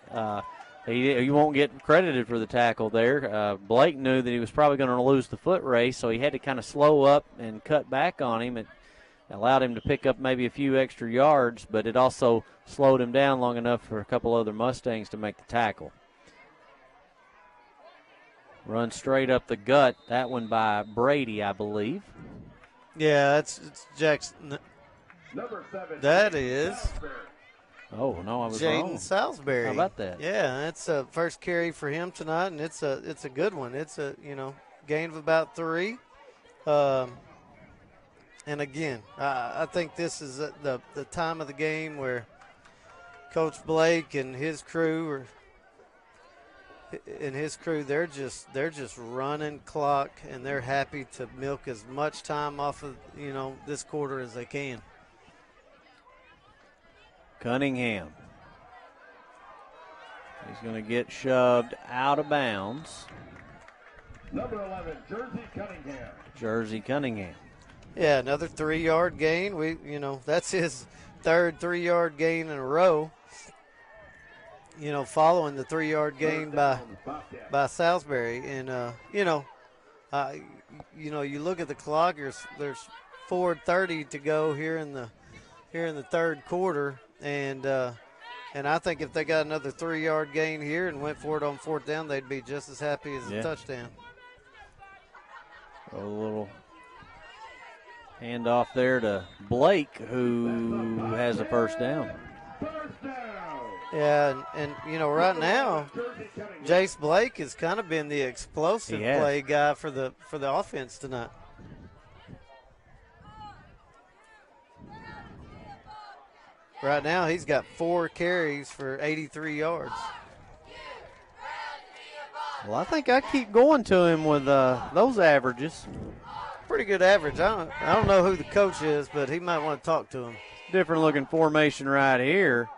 he won't get credited for the tackle there. Blake knew that he was probably going to lose the foot race, so he had to kind of slow up and cut back on him. It allowed him to pick up maybe a few extra yards, but it also slowed him down long enough for a couple other Mustangs to make the tackle. Run straight up the gut. That one by Brady, I believe. Yeah, it's Jackson. That is. Oh, no, I was Jaden wrong. Salisbury. How about that? Yeah, that's a first carry for him tonight, and it's a good one. It's a gain of about 3. And again, I think this is the time of the game where Coach Blake and his crew they're just running clock, and they're happy to milk as much time off of this quarter as they can. Cunningham. He's going to get shoved out of bounds. Number 11, Jersey Cunningham. Jersey Cunningham. Yeah, another 3-yard gain. That's his 3rd 3-yard gain in a row. Following the 3-yard gain by Salisbury. And, You know, you look at the clock. There's 4:30 to go here in the third quarter, and I think if they got another 3-yard gain here and went for it on fourth down, they'd be just as happy as a touchdown. A little handoff there to Blake, who has a first down. Yeah, and you know, right now, Jace Blake has kind of been the explosive play guy for the offense tonight. Right now, he's got 4 carries for 83 yards. Well, I think I keep going to him with those averages. Pretty good average. I don't know who the coach is, but he might want to talk to him. Different looking formation right here.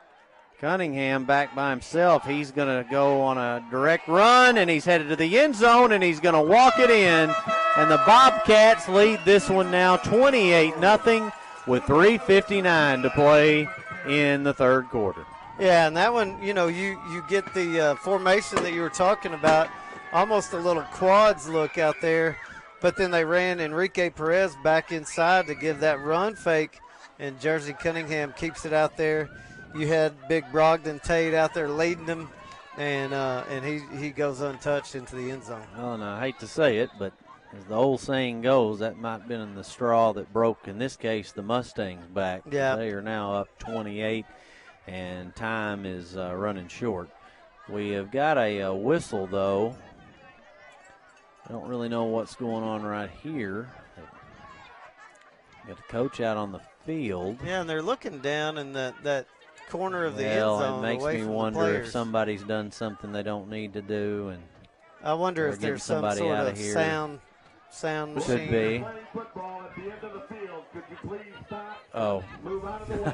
Cunningham back by himself. He's going to go on a direct run, and he's headed to the end zone, and he's going to walk it in. And the Bobcats lead this one now 28-0 with 3:59 to play in the third quarter. Yeah, and that one, you know, you get the formation that you were talking about, almost a little quads look out there, but then they ran Enrique Perez back inside to give that run fake, and Jersey Cunningham keeps it out there. You had big Brogdon Tate out there leading them, and he goes untouched into the end zone. Well, and I hate to say it, but as the old saying goes, that might have been the straw that broke, in this case, the Mustangs back. Yeah. They are now up 28, and time is running short. We have got a whistle, though. I don't really know what's going on right here. Got the coach out on the field. Yeah, and they're looking down in that corner of the end zone. It makes away me from wonder the if players. somebody's done something they don't need to do, and I wonder if there's some somebody sort out of of here. sound Could machine. be. Football at the end of the field. Could you please stop? Oh. Move out of the way.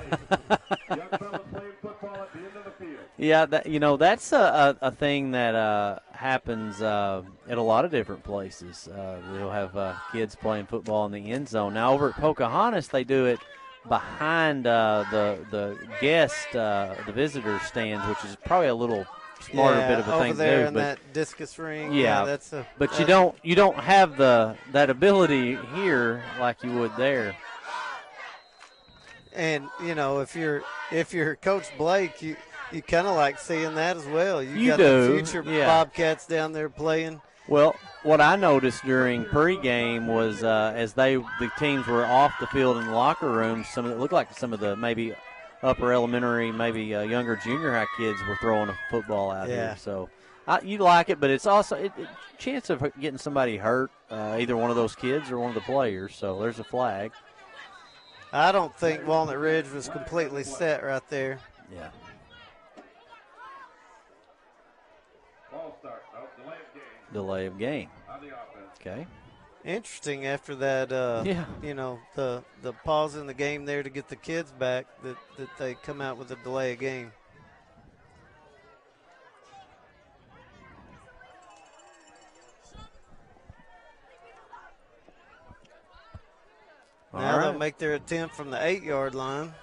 Young fellas playing football at the end of the field. Yeah, that's a thing that happens at a lot of different places. They'll have kids playing football in the end zone. Now, over at Pocahontas, they do it behind the guest, the visitor stands, which is probably a little smarter bit of a thing over there to do. in that discus ring. Yeah, that's but you don't have that ability here like you would there. And you know, if you're Coach Blake, you kind of like seeing that as well. You got do, the future Bobcats down there playing. Well, what I noticed during pregame was as the teams were off the field in the locker rooms, it looked like some of the maybe upper elementary, maybe younger junior high kids were throwing a football out here. So you like it, but it's also a chance of getting somebody hurt, either one of those kids or one of the players. So there's a flag. I don't think Walnut Ridge was completely set right there. Yeah. Delay of game. Okay. Interesting after that, you know, the pause in the game there to get the kids back, that they come out with a delay of game. Now they'll make their attempt from the 8-yard line.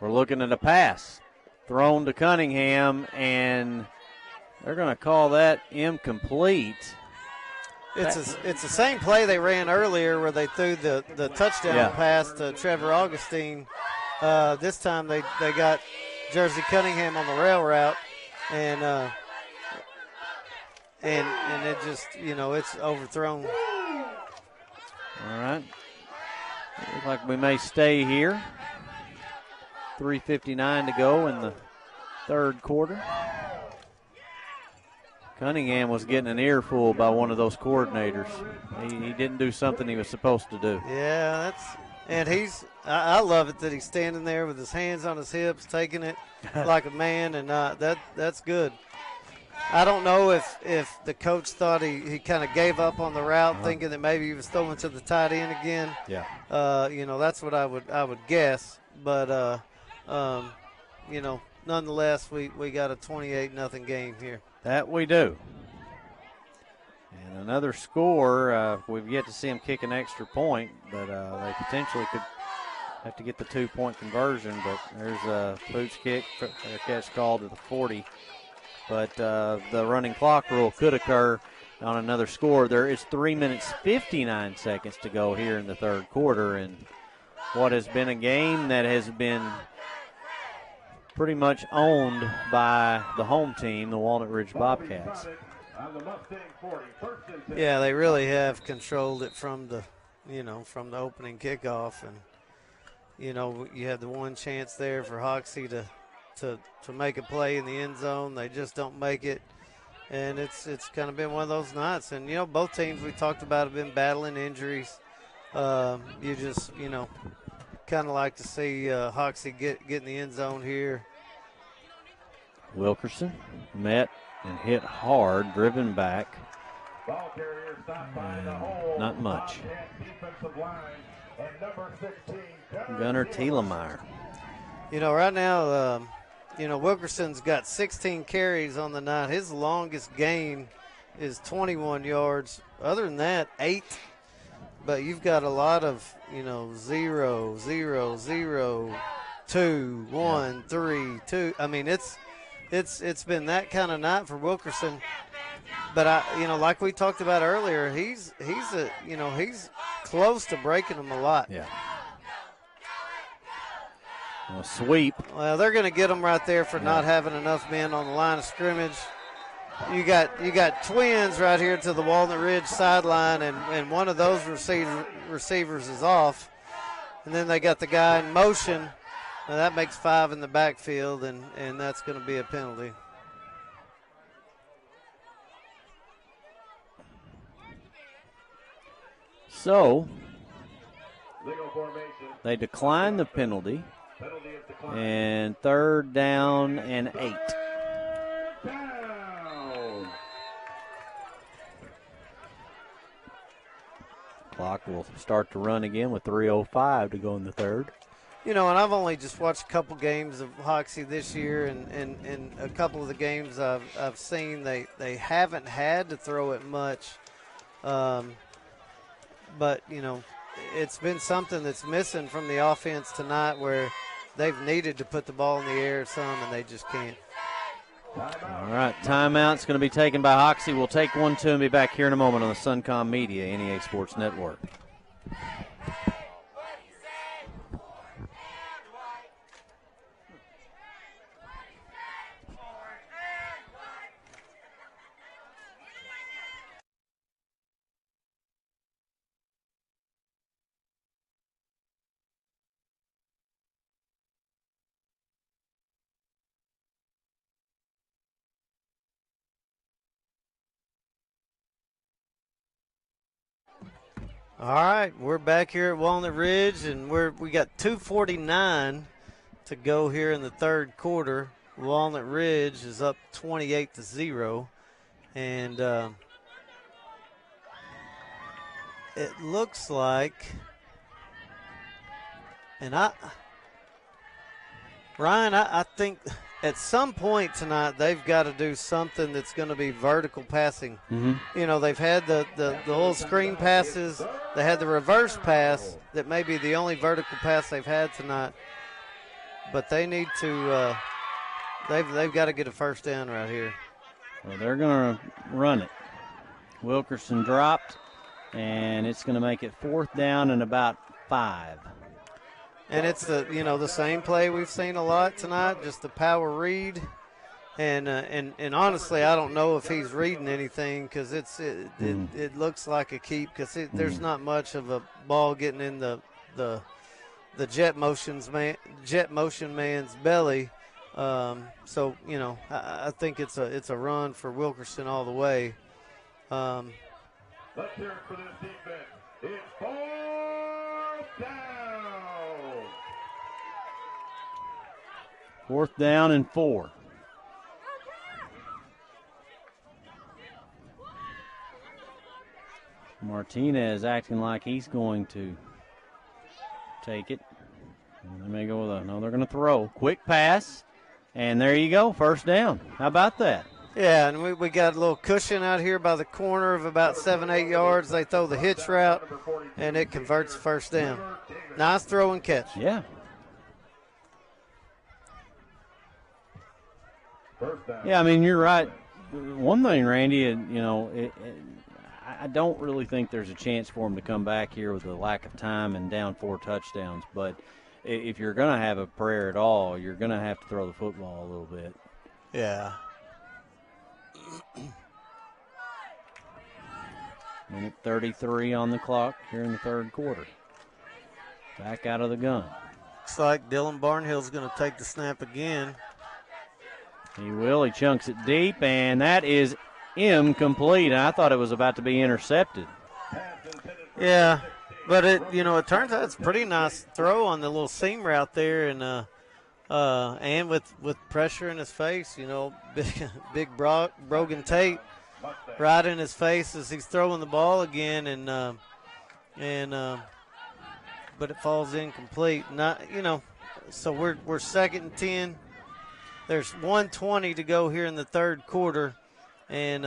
We're looking at a pass thrown to Cunningham, and they're going to call that incomplete. It's the same play they ran earlier where they threw the touchdown pass to Trevor Augustine. This time they got Jersey Cunningham on the rail route, and it just, you know, it's overthrown. All right. Looks like we may stay here. 3:59 to go in the third quarter. Cunningham was getting an earful by one of those coordinators. He didn't do something he was supposed to do. Yeah, I love it that he's standing there with his hands on his hips, taking it like a man, and that's good. I don't know if the coach thought he kind of gave up on the route, thinking that maybe he was throwing to the tight end again. Yeah. You know, that's what I would guess. But you know, nonetheless, we got a 28-0 game here. That we do. And another score. We've yet to see him kick an extra point, but they potentially could have to get the 2-point conversion. But there's a Pooch kick, a catch called to the 40. But the running clock rule could occur on another score. There is 3 minutes 59 seconds to go here in the third quarter, and what has been a game that has been pretty much owned by the home team, the Walnut Ridge Bobcats. Yeah, they really have controlled it from the opening kickoff, and you had the one chance there for Hoxie to make a play in the end zone. They just don't make it, and it's kind of been one of those nights. And both teams we talked about have been battling injuries. You just kind of like to see Hoxie get in the end zone here. Wilkerson met and hit hard, driven back. Not much. Gunnar Thielemeyer. Right now, Wilkerson's got 16 carries on the night. His longest gain is 21 yards. Other than that, 8. But you've got a lot of, 0, 0, 0, 2, 1, 3, 2. I mean, it's been that kind of night for Wilkerson. But like we talked about earlier, he's close to breaking them a lot. Yeah. A sweep. Well, they're going to get them right there for not having enough men on the line of scrimmage. You got twins right here to the Walnut Ridge sideline, and one of those receivers is off, and then they got the guy in motion. Now that makes 5 in the backfield, and that's going to be a penalty. So they decline the penalty, and 3rd down and 8. Clock will start to run again with 3:05 to go in the third. And I've only just watched a couple games of Hoxie this year, and a couple of the games I've seen, they haven't had to throw it much. But, it's been something that's missing from the offense tonight where they've needed to put the ball in the air some, and they just can't. All right, timeout's going to be taken by Hoxie. We'll take 1-2 and be back here in a moment on the Suncom Media NEA Sports Network. All right, we're back here at Walnut Ridge, and we got 2:49 to go here in the third quarter. Walnut Ridge is up 28-0, and it looks like, and Ryan, I think at some point tonight they've got to do something that's going to be vertical passing. Mm-hmm. They've had the little screen passes. They had the reverse pass that may be the only vertical pass they've had tonight. But they need to they've got to get a first down right here. Well, they're going to run it. Wilkerson dropped, and it's going to make it 4th down and about 5. And it's the same play we've seen a lot tonight, just the power read, and honestly, I don't know if he's reading anything because it looks like a keep because there's not much of a ball getting in the jet motion man's belly. So I think it's a run for Wilkerson all the way. Let's hear it for this defense. It's 4th down. 4th down and 4. Martinez acting like he's going to take it. And they may go with they're going to throw. Quick pass, and there you go, 1st down. How about that? Yeah, and we got a little cushion out here by the corner of about 7-8 yards. They throw the hitch route, and it converts 1st down. Nice throw and catch. Yeah. Yeah, I mean, you're right. one thing, Randy, I don't really think there's a chance for him to come back here with a lack of time and down 4 touchdowns. But if you're going to have a prayer at all, you're going to have to throw the football a little bit. Yeah. Minute 33 on the clock here in the third quarter. Back out of the gun. Looks like Dylan Barnhill's going to take the snap again. He will. He chunks it deep, and that is incomplete. I thought it was about to be intercepted. Yeah, but it turns out it's a pretty nice throw on the little seam route there, and with pressure in his face, big Brogan Tate right in his face as he's throwing the ball again, but it falls incomplete. So we're 2nd and 10. There's 1:20 to go here in the third quarter, and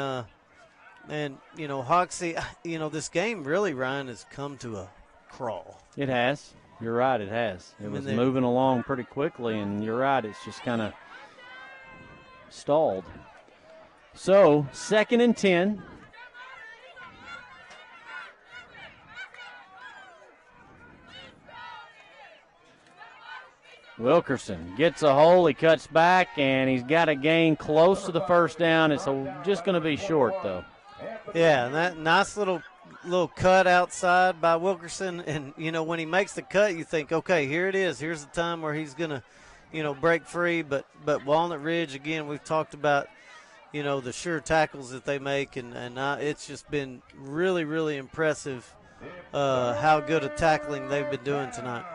Hoxie, this game really, Ryan, has come to a crawl. It has. You're right, it has. It was moving along pretty quickly, and you're right, it's just kind of stalled. So, 2nd and 10. Wilkerson gets a hole, he cuts back, and he's got a gain close to the first down. It's just going to be short, though. Yeah, and that nice little cut outside by Wilkerson, and, when he makes the cut, you think, okay, here it is. Here's the time where he's going to, break free. But Walnut Ridge, again, we've talked about, the sure tackles that they make, and it's just been really, really impressive how good a tackling they've been doing tonight.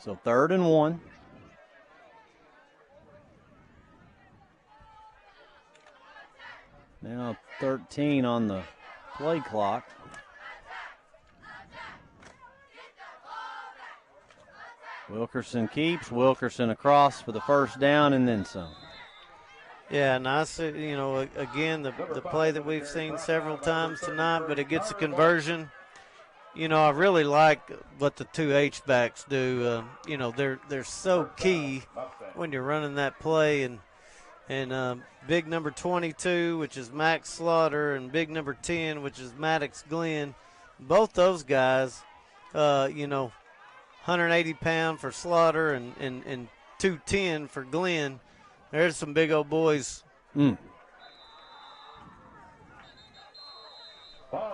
So 3rd and 1. Now 13 on the play clock. Wilkerson keeps. Wilkerson across for the first down and then some. Yeah, nice. Again, the play that we've seen several times tonight, but it gets a conversion. I really like what the 2 H-backs do. They're so key when you're running that play. And big number 22, which is Max Slaughter, and big number 10, which is Maddox Glenn. Both those guys, 180 pound for Slaughter and 210 for Glenn. There's some big old boys. Ball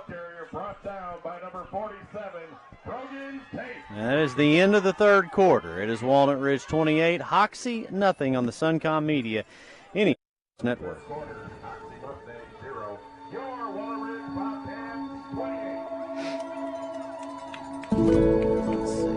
carrier brought down by number 47, Brogan Tate. That is the end of the third quarter. It is Walnut Ridge 28, Hoxie nothing on the Suncom Media Network. Your Walnut Ridge Bobcats 28. Let's see.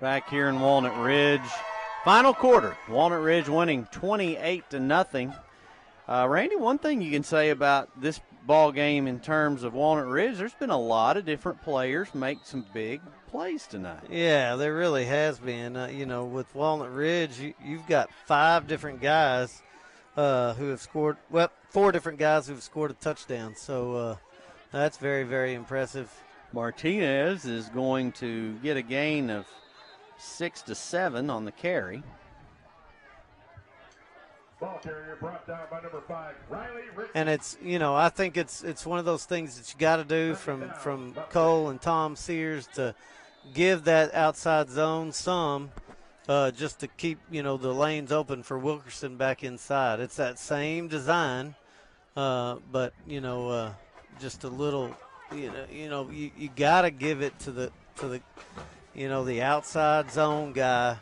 Back here in Walnut Ridge. Final quarter. Walnut Ridge winning 28-0. Randy, one thing you can say about this ball game in terms of Walnut Ridge, there's been a lot of different players make some big plays tonight. Yeah, there really has been. With Walnut Ridge, you've got 5 different guys who have scored, 4 different guys who have scored a touchdown. So that's very, very impressive. Martinez is going to get a gain of 6 to 7 on the carry. Ball carrier brought down by number 5, Riley Richardson. And it's, I think it's one of those things that you got to do from Cole and Tom Sears to give that outside zone some just to keep, the lanes open for Wilkerson back inside. It's that same design, but, just a little, you got to give it to the the outside zone guy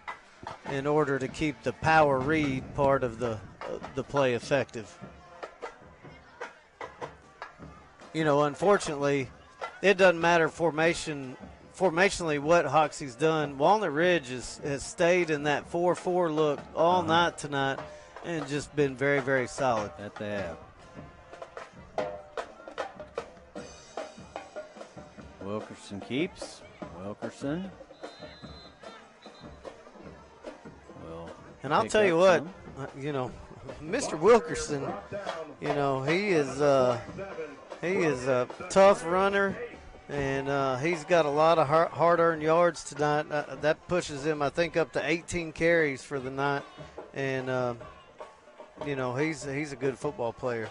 in order to keep the power read part of the play effective. Unfortunately, it doesn't matter formationally what Hoxie's done. Walnut Ridge has stayed in that 4-4 look all night tonight and just been very, very solid. That they have. Wilkerson keeps. Wilkerson. And I'll tell you what, Mr. Wilkerson, he is a tough runner, and he's got a lot of hard-earned yards tonight. That pushes him, I think, up to 18 carries for the night, and he's a good football player.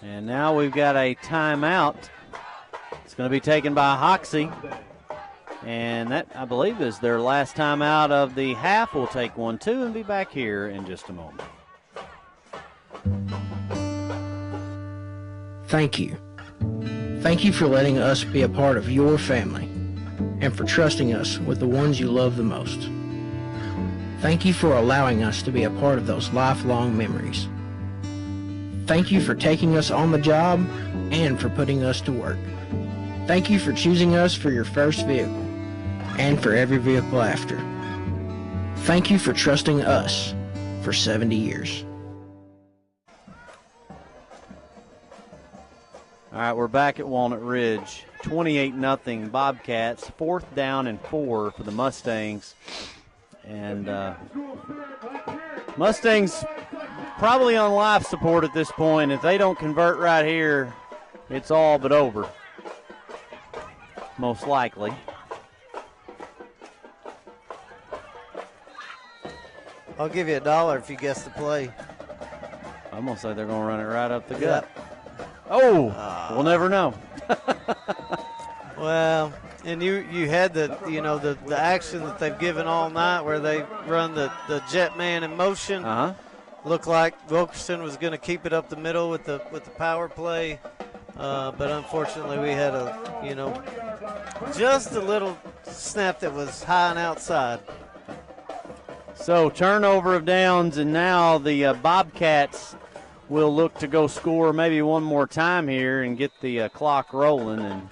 And now we've got a timeout. It's going to be taken by Hoxie. And that, I believe, is their last timeout of the half. We'll take 1-2 and be back here in just a moment. Thank you. Thank you for letting us be a part of your family and for trusting us with the ones you love the most. Thank you for allowing us to be a part of those lifelong memories. Thank you for taking us on the job and for putting us to work. Thank you for choosing us for your first vehicle and for every vehicle after. Thank you for trusting us for 70 years. All right, we're back at Walnut Ridge. 28-0 Bobcats. 4th down and 4 for the Mustangs. And Mustangs probably on life support at this point. If they don't convert right here, it's all but over. Most likely. I'll give you $1 if you guess the play. I'm going to say they're going to run it right up the gut. Oh, we'll never know. Well, and you had the action that they've given all night where they run the jet man in motion. Looked like Wilkerson was going to keep it up the middle with the power play, but unfortunately we had just a little snap that was high and outside. So turnover of downs, and now the Bobcats will look to go score maybe one more time here and get the clock rolling. And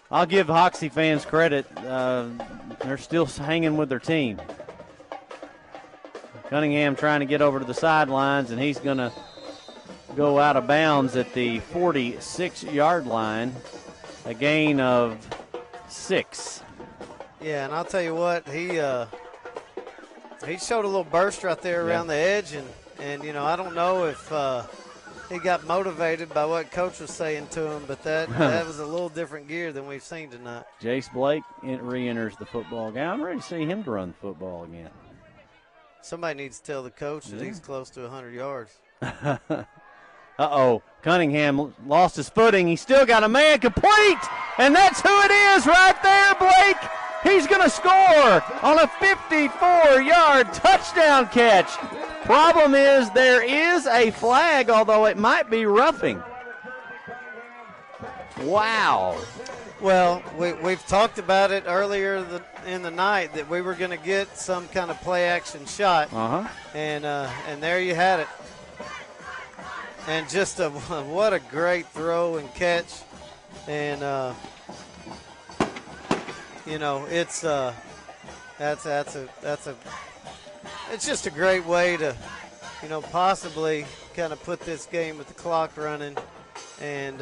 I'll give Hoxie fans credit. They're still hanging with their team. Cunningham trying to get over to the sidelines, and he's going to go out of bounds at the 46-yard line, a gain of 6. Yeah, and I'll tell you what, he showed a little burst right there around the edge, and I don't know if he got motivated by what Coach was saying to him, but that was a little different gear than we've seen tonight. Jace Blake re-enters the football game. I'm ready to see him to run the football again. Somebody needs to tell the coach that he's close to 100 yards. Uh-oh. Cunningham lost his footing. He's still got a man complete, and that's who it is right there, Blake. He's going to score on a 54-yard touchdown catch. Problem is there is a flag, although it might be roughing. Wow. Well, we've talked about it earlier in the night that we were going to get some kind of play-action shot, and there you had it. And just what a great throw and catch, and it's it's just a great way to possibly kind of put this game with the clock running, and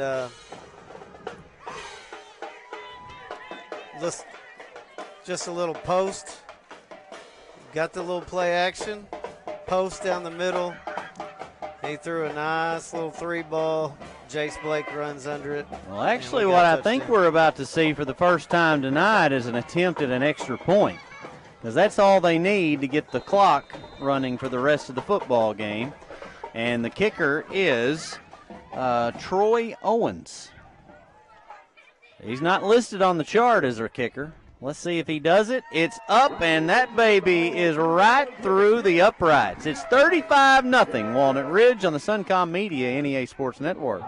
just a little post. Got the little play action. Post down the middle. He threw a nice little 3-ball. Jace Blake runs under it. Well, actually what I think we're about to see for the first time tonight is an attempt at an extra point. because that's all they need to get the clock running for the rest of the football game. And the kicker is Troy Owens. He's not listed on the chart as our kicker. Let's see if he does it. It's up, and that baby is right through the uprights. It's 35-0 Walnut Ridge on the Suncom Media NEA Sports Network.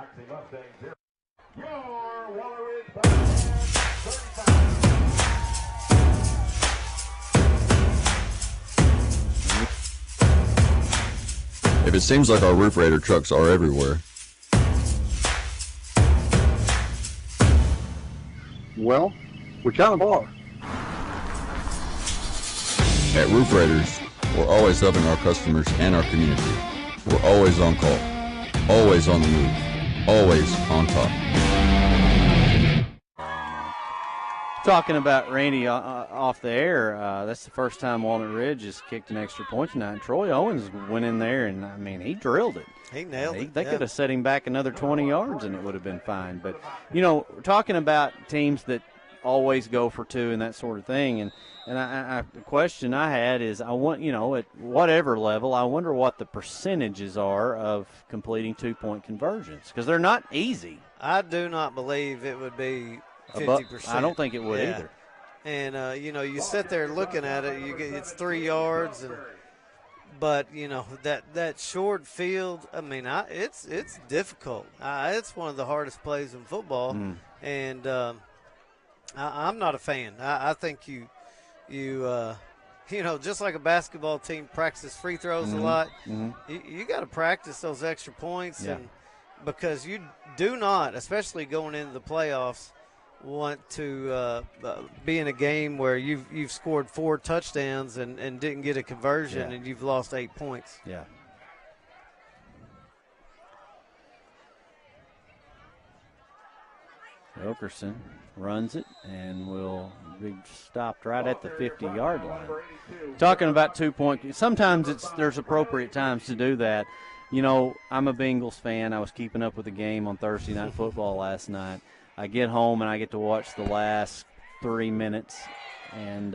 If it seems like our roof raider trucks are everywhere, well, we kind of are. at Roof Raiders, we're always helping our customers and our community. We're always on call, always on the move, always on top. Talking about Randy off the air, that's the first time Walnut Ridge has kicked an extra point tonight. Troy Owens went in there, and, I mean, he drilled it. He nailed it. They could have set him back another 20 yards, and it would have been fine. But, you know, talking about teams that always go for two and that sort of thing, and the question I had is, I want, you know, at whatever level, I wonder what the percentages are of completing two-point conversions, because they're not easy. I do not believe it would be 50%. I don't think it would either. And, you know, you sit there looking at it, it's 3 yards, but, you know, that short field, I mean, it's difficult. It's one of the hardest plays in football, and I'm not a fan. I think you know, just like a basketball team practices free throws a lot, you got to practice those extra points, and because you do not, especially going into the playoffs, want to be in a game where you've scored 4 touchdowns and didn't get a conversion and you've lost 8 points. Yeah. Wilkerson runs it and will be stopped right at the 50-yard line. Talking about 2-point, sometimes there's appropriate times to do that. You know, I'm a Bengals fan. I was keeping up with the game on Thursday Night Football last night. I get home and I get to watch the last 3 minutes, and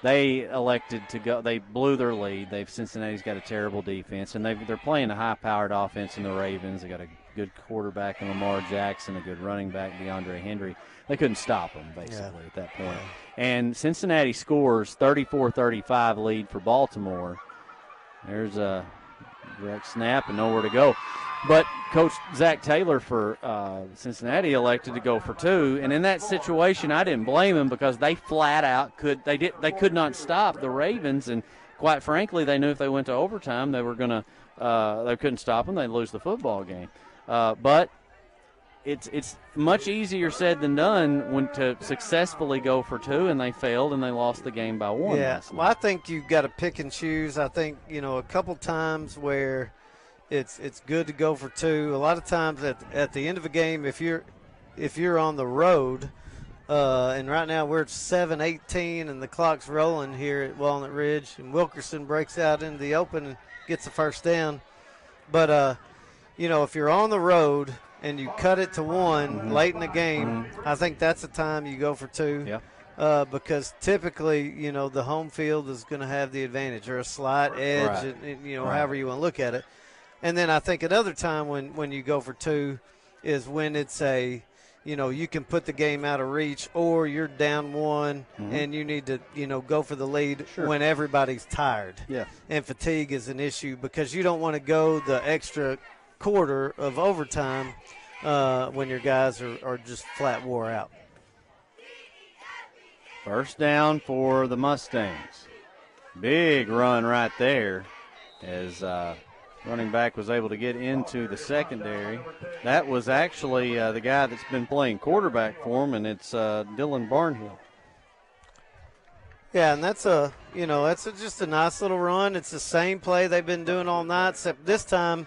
they elected to go. They blew their lead. Cincinnati's got a terrible defense, and they're playing a high-powered offense in the Ravens. They got a good quarterback in Lamar Jackson, a good running back, DeAndre Henry. They couldn't stop them, basically, at that point. And Cincinnati scores 34-35 lead for Baltimore. There's a direct snap and nowhere to go. But Coach Zach Taylor for Cincinnati elected to go for 2, and in that situation, I didn't blame him because they flat out could not stop the Ravens, and quite frankly, they knew if they went to overtime, they couldn't stop them. They'd lose the football game. But it's much easier said than done when to successfully go for 2, and they failed and they lost the game by 1. Yeah, well, I think you've got to pick and choose. I think, you know, a couple times where it's good to go for 2. A lot of times at the end of a game, if you're on the road, and right now we're at 7:18 and the clock's rolling here at Walnut Ridge, and Wilkerson breaks out into the open and gets the first down. But you know, if you're on the road and you cut it to 1 late in the game, I think that's the time you go for 2. Yeah. Because typically, you know, the home field is going to have the advantage, or a slight edge, and, you know, however you want to look at it. And then I think another time when you go for 2 is when it's you know, you can put the game out of reach, or you're down 1 and you need to, you know, go for the lead when everybody's tired. Yeah. And fatigue is an issue because you don't want to go the extra quarter of overtime when your guys are just flat wore out. First down for the Mustangs. Big run right there as running back was able to get into the secondary. That was actually the guy that's been playing quarterback for him, and it's Dylan Barnhill. Yeah, and that's just a nice little run. It's the same play they've been doing all night, except this time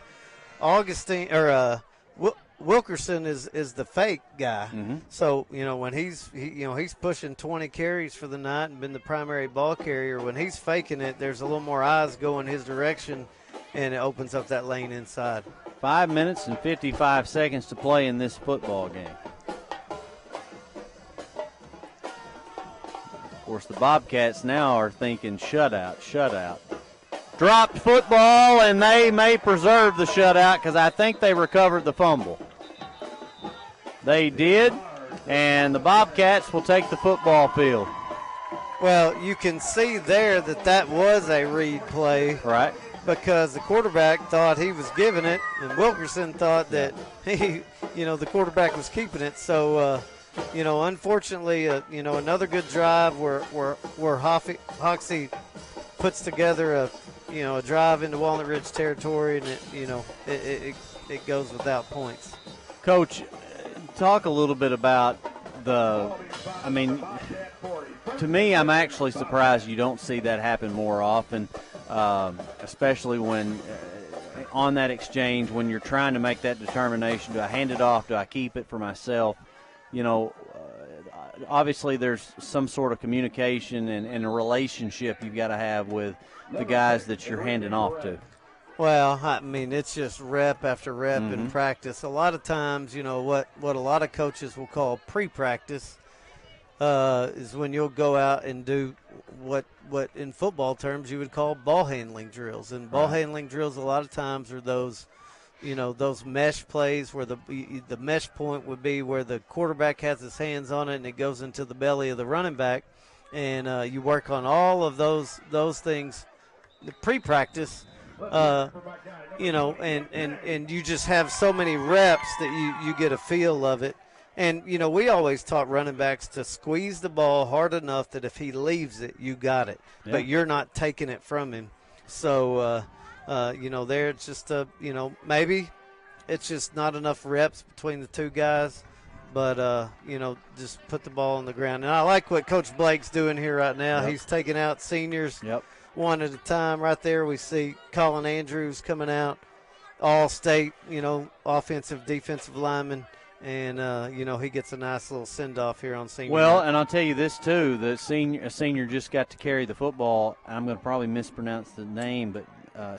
Wilkerson is the fake guy. So, you know, when he's pushing 20 carries for the night and been the primary ball carrier, when he's faking it, there's a little more eyes going his direction, and it opens up that lane inside. 5 minutes and 55 seconds to play in this football game. course, the Bobcats now are thinking shutout, shutout. Dropped football, and they may preserve the shutout because I think they recovered the fumble. They did, and the Bobcats will take the football field. Well, you can see there that was a read play. Right. Because the quarterback thought he was giving it, and Wilkerson thought that the quarterback was keeping it. So, unfortunately, another good drive where Hoxie puts together a drive into Walnut Ridge territory, and it goes without points. Coach, talk a little bit about to me, I'm actually surprised you don't see that happen more often. Especially when on that exchange, when you're trying to make that determination, do I hand it off, do I keep it for myself? Obviously there's some sort of communication and a relationship you've got to have with the guys that you're handing off to. Well, it's just rep after rep in practice. A lot of times, what a lot of coaches will call pre-practice is when you'll go out and do what in football terms you would call ball handling drills. And ball handling drills a lot of times are those mesh plays where the mesh point would be where the quarterback has his hands on it and it goes into the belly of the running back. And you work on all of those things pre-practice, and you just have so many reps that you get a feel of it. And, we always taught running backs to squeeze the ball hard enough that if he leaves it, you got it. Yeah. But you're not taking it from him. So, there it's just, maybe it's just not enough reps between the two guys. But, just put the ball on the ground. And I like what Coach Blake's doing here right now. Yep. He's taking out seniors one at a time. Right there we see Colin Andrews coming out, all-state, offensive, defensive lineman. And, he gets a nice little send-off here on senior. Well, and I'll tell you this, too. A senior just got to carry the football. I'm going to probably mispronounce the name, but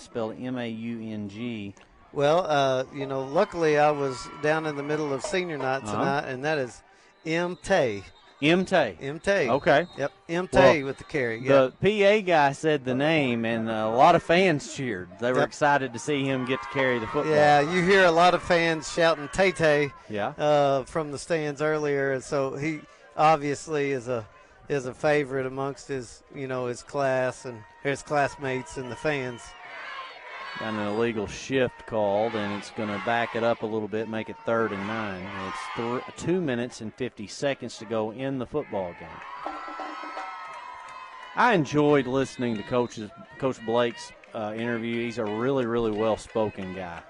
spelled M-A-U-N-G. Well, luckily I was down in the middle of senior night tonight, and that is M-Tay. M-Tay. M-Tay. Okay. Yep, M-Tay with the carry. The PA guy said the name, and a lot of fans cheered. They were excited to see him get to carry the football. Yeah, you hear a lot of fans shouting Tay-Tay from the stands earlier, and so he obviously is a favorite amongst his class and his classmates and the fans. Got an illegal shift called, and it's going to back it up a little bit, make it 3rd and 9. And it's 2 minutes and 50 seconds to go in the football game. I enjoyed listening to Coach Blake's interview. He's a really, really well-spoken guy.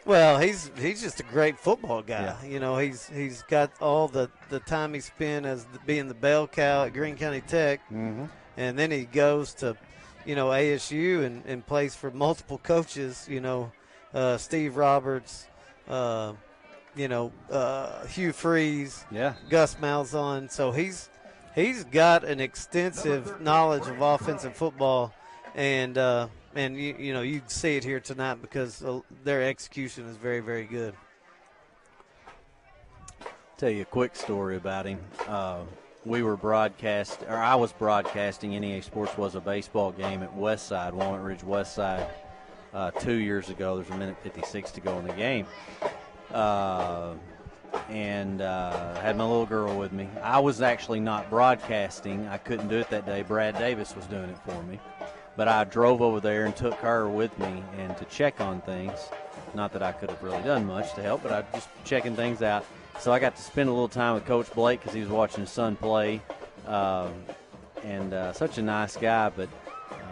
Well, he's just a great football guy. Yeah. He's got all the time he spent as being the bell cow at Greene County Tech, and then he goes to ASU and plays for multiple coaches, Steve Roberts, Hugh Freeze, Gus Malzahn. So he's got an extensive knowledge of offensive football, and you see it here tonight because their execution is very, very good. Tell you a quick story about him. I was broadcasting. NEA Sports was a baseball game at Westside, Walnut Ridge Westside, 2 years ago. There's 1:56 to go in the game. And had my little girl with me. I was actually not broadcasting. I couldn't do it that day. Brad Davis was doing it for me. But I drove over there and took her with me and to check on things. Not that I could have really done much to help, but I was just checking things out. So I got to spend a little time with Coach Blake because he was watching his son play. And such a nice guy. But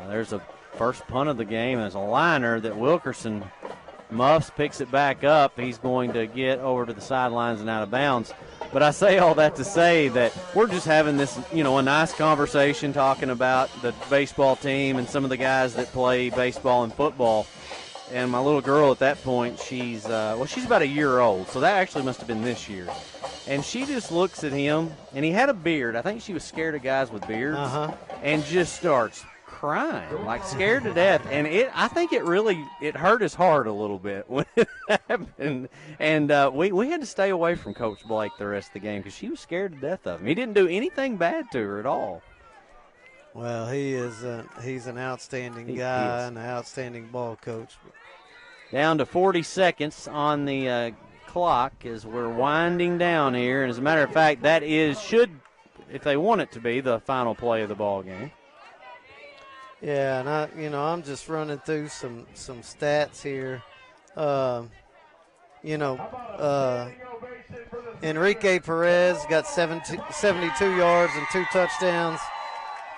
there's a first punt of the game. There's a liner that Wilkerson muffs, picks it back up. He's going to get over to the sidelines and out of bounds. But I say all that to say that we're just having this, a nice conversation talking about the baseball team and some of the guys that play baseball and football. And my little girl at that point, she's about a year old, so that actually must have been this year. And she just looks at him, and he had a beard. I think she was scared of guys with beards, and just starts crying, like scared to death. And I think it hurt his heart a little bit when it happened. And we had to stay away from Coach Blake the rest of the game because she was scared to death of him. He didn't do anything bad to her at all. Well, he's an outstanding guy and an outstanding ball coach. Down to 40 seconds on the clock as we're winding down here. And as a matter of fact, that should, if they want it to be, the final play of the ball game. Yeah, and I'm just running through some stats here. Enrique Perez got 72 yards and 2 touchdowns.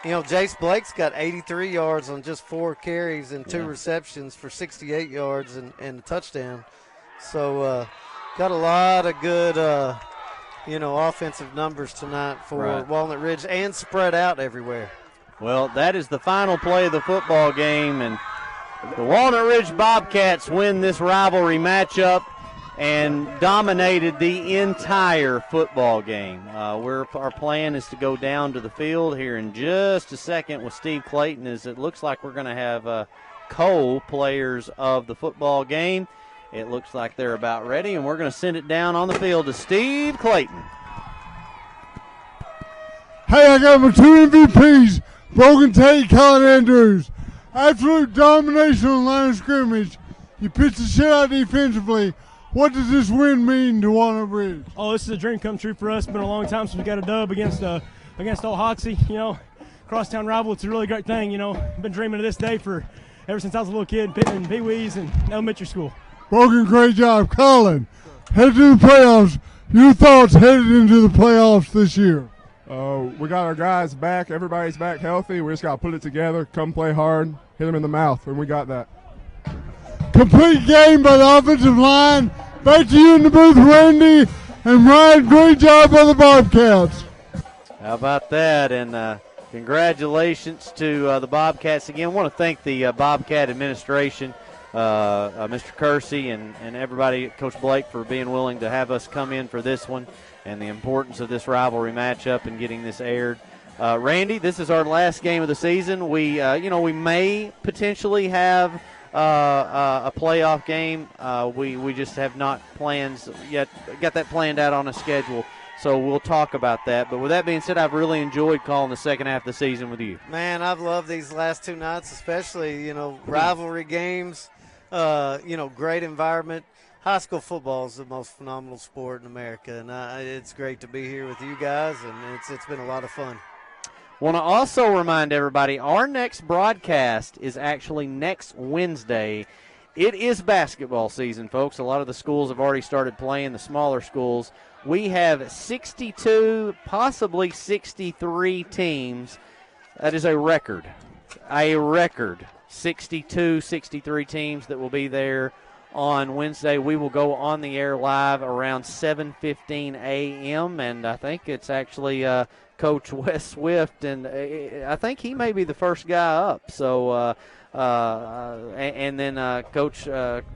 Jace Blake's got 83 yards on just 4 carries and 2 receptions for 68 yards and a touchdown. So got a lot of good, offensive numbers tonight for Walnut Ridge and spread out everywhere. Well, that is the final play of the football game, and the Walnut Ridge Bobcats win this rivalry matchup and dominated the entire football game. Our plan is to go down to the field here in just a second with Steve Clayton, as it looks like we're going to have co-players of the football game. It looks like they're about ready, and we're going to send it down on the field to Steve Clayton. Hey, I got my 2 MVPs, Brogan Tate, Colin Andrews. Absolute domination on the line of scrimmage. You pitched the shit out defensively. What does this win mean to Walnut Ridge? Oh, this is a dream come true for us. It's been a long time since we got a dub against old Hoxie. Crosstown rival. It's a really great thing. Been dreaming of this day ever since I was a little kid, in Pee-wees and elementary school. Brogan, great job. Colin, headed to the playoffs. Your thoughts headed into the playoffs this year? We got our guys back. Everybody's back healthy. We just got to put it together, come play hard, hit them in the mouth, and we got that. Complete game by the offensive line. Back to you in the booth, Randy and Ryan. Great job by the Bobcats. How about that? And congratulations to the Bobcats again. I want to thank the Bobcat administration, Mr. Kersey and everybody, Coach Blake, for being willing to have us come in for this one and the importance of this rivalry matchup and getting this aired. Randy, this is our last game of the season. We may potentially have a playoff game. We just have not plans yet. Got that planned out on a schedule, so we'll talk about that. But with that being said, I've really enjoyed calling the second half of the season with you. Man, I've loved these last 2 nights, especially rivalry games. Great environment. High school football is the most phenomenal sport in America, and it's great to be here with you guys, and it's been a lot of fun. Want to also remind everybody, our next broadcast is actually next Wednesday. It is basketball season, folks. A lot of the schools have already started playing, the smaller schools. We have 62, possibly 63 teams. That is a record. 62, 63 teams that will be there on Wednesday. We will go on the air live around 7:15 a.m., and I think it's actually Coach Wes Swift, and I think he may be the first guy up. So, and then Coach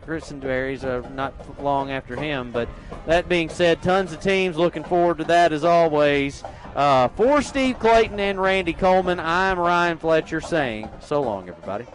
Christenberry's not long after him. But that being said, tons of teams looking forward to that as always. For Steve Clayton and Randy Coleman, I'm Ryan Fletcher saying so long, everybody.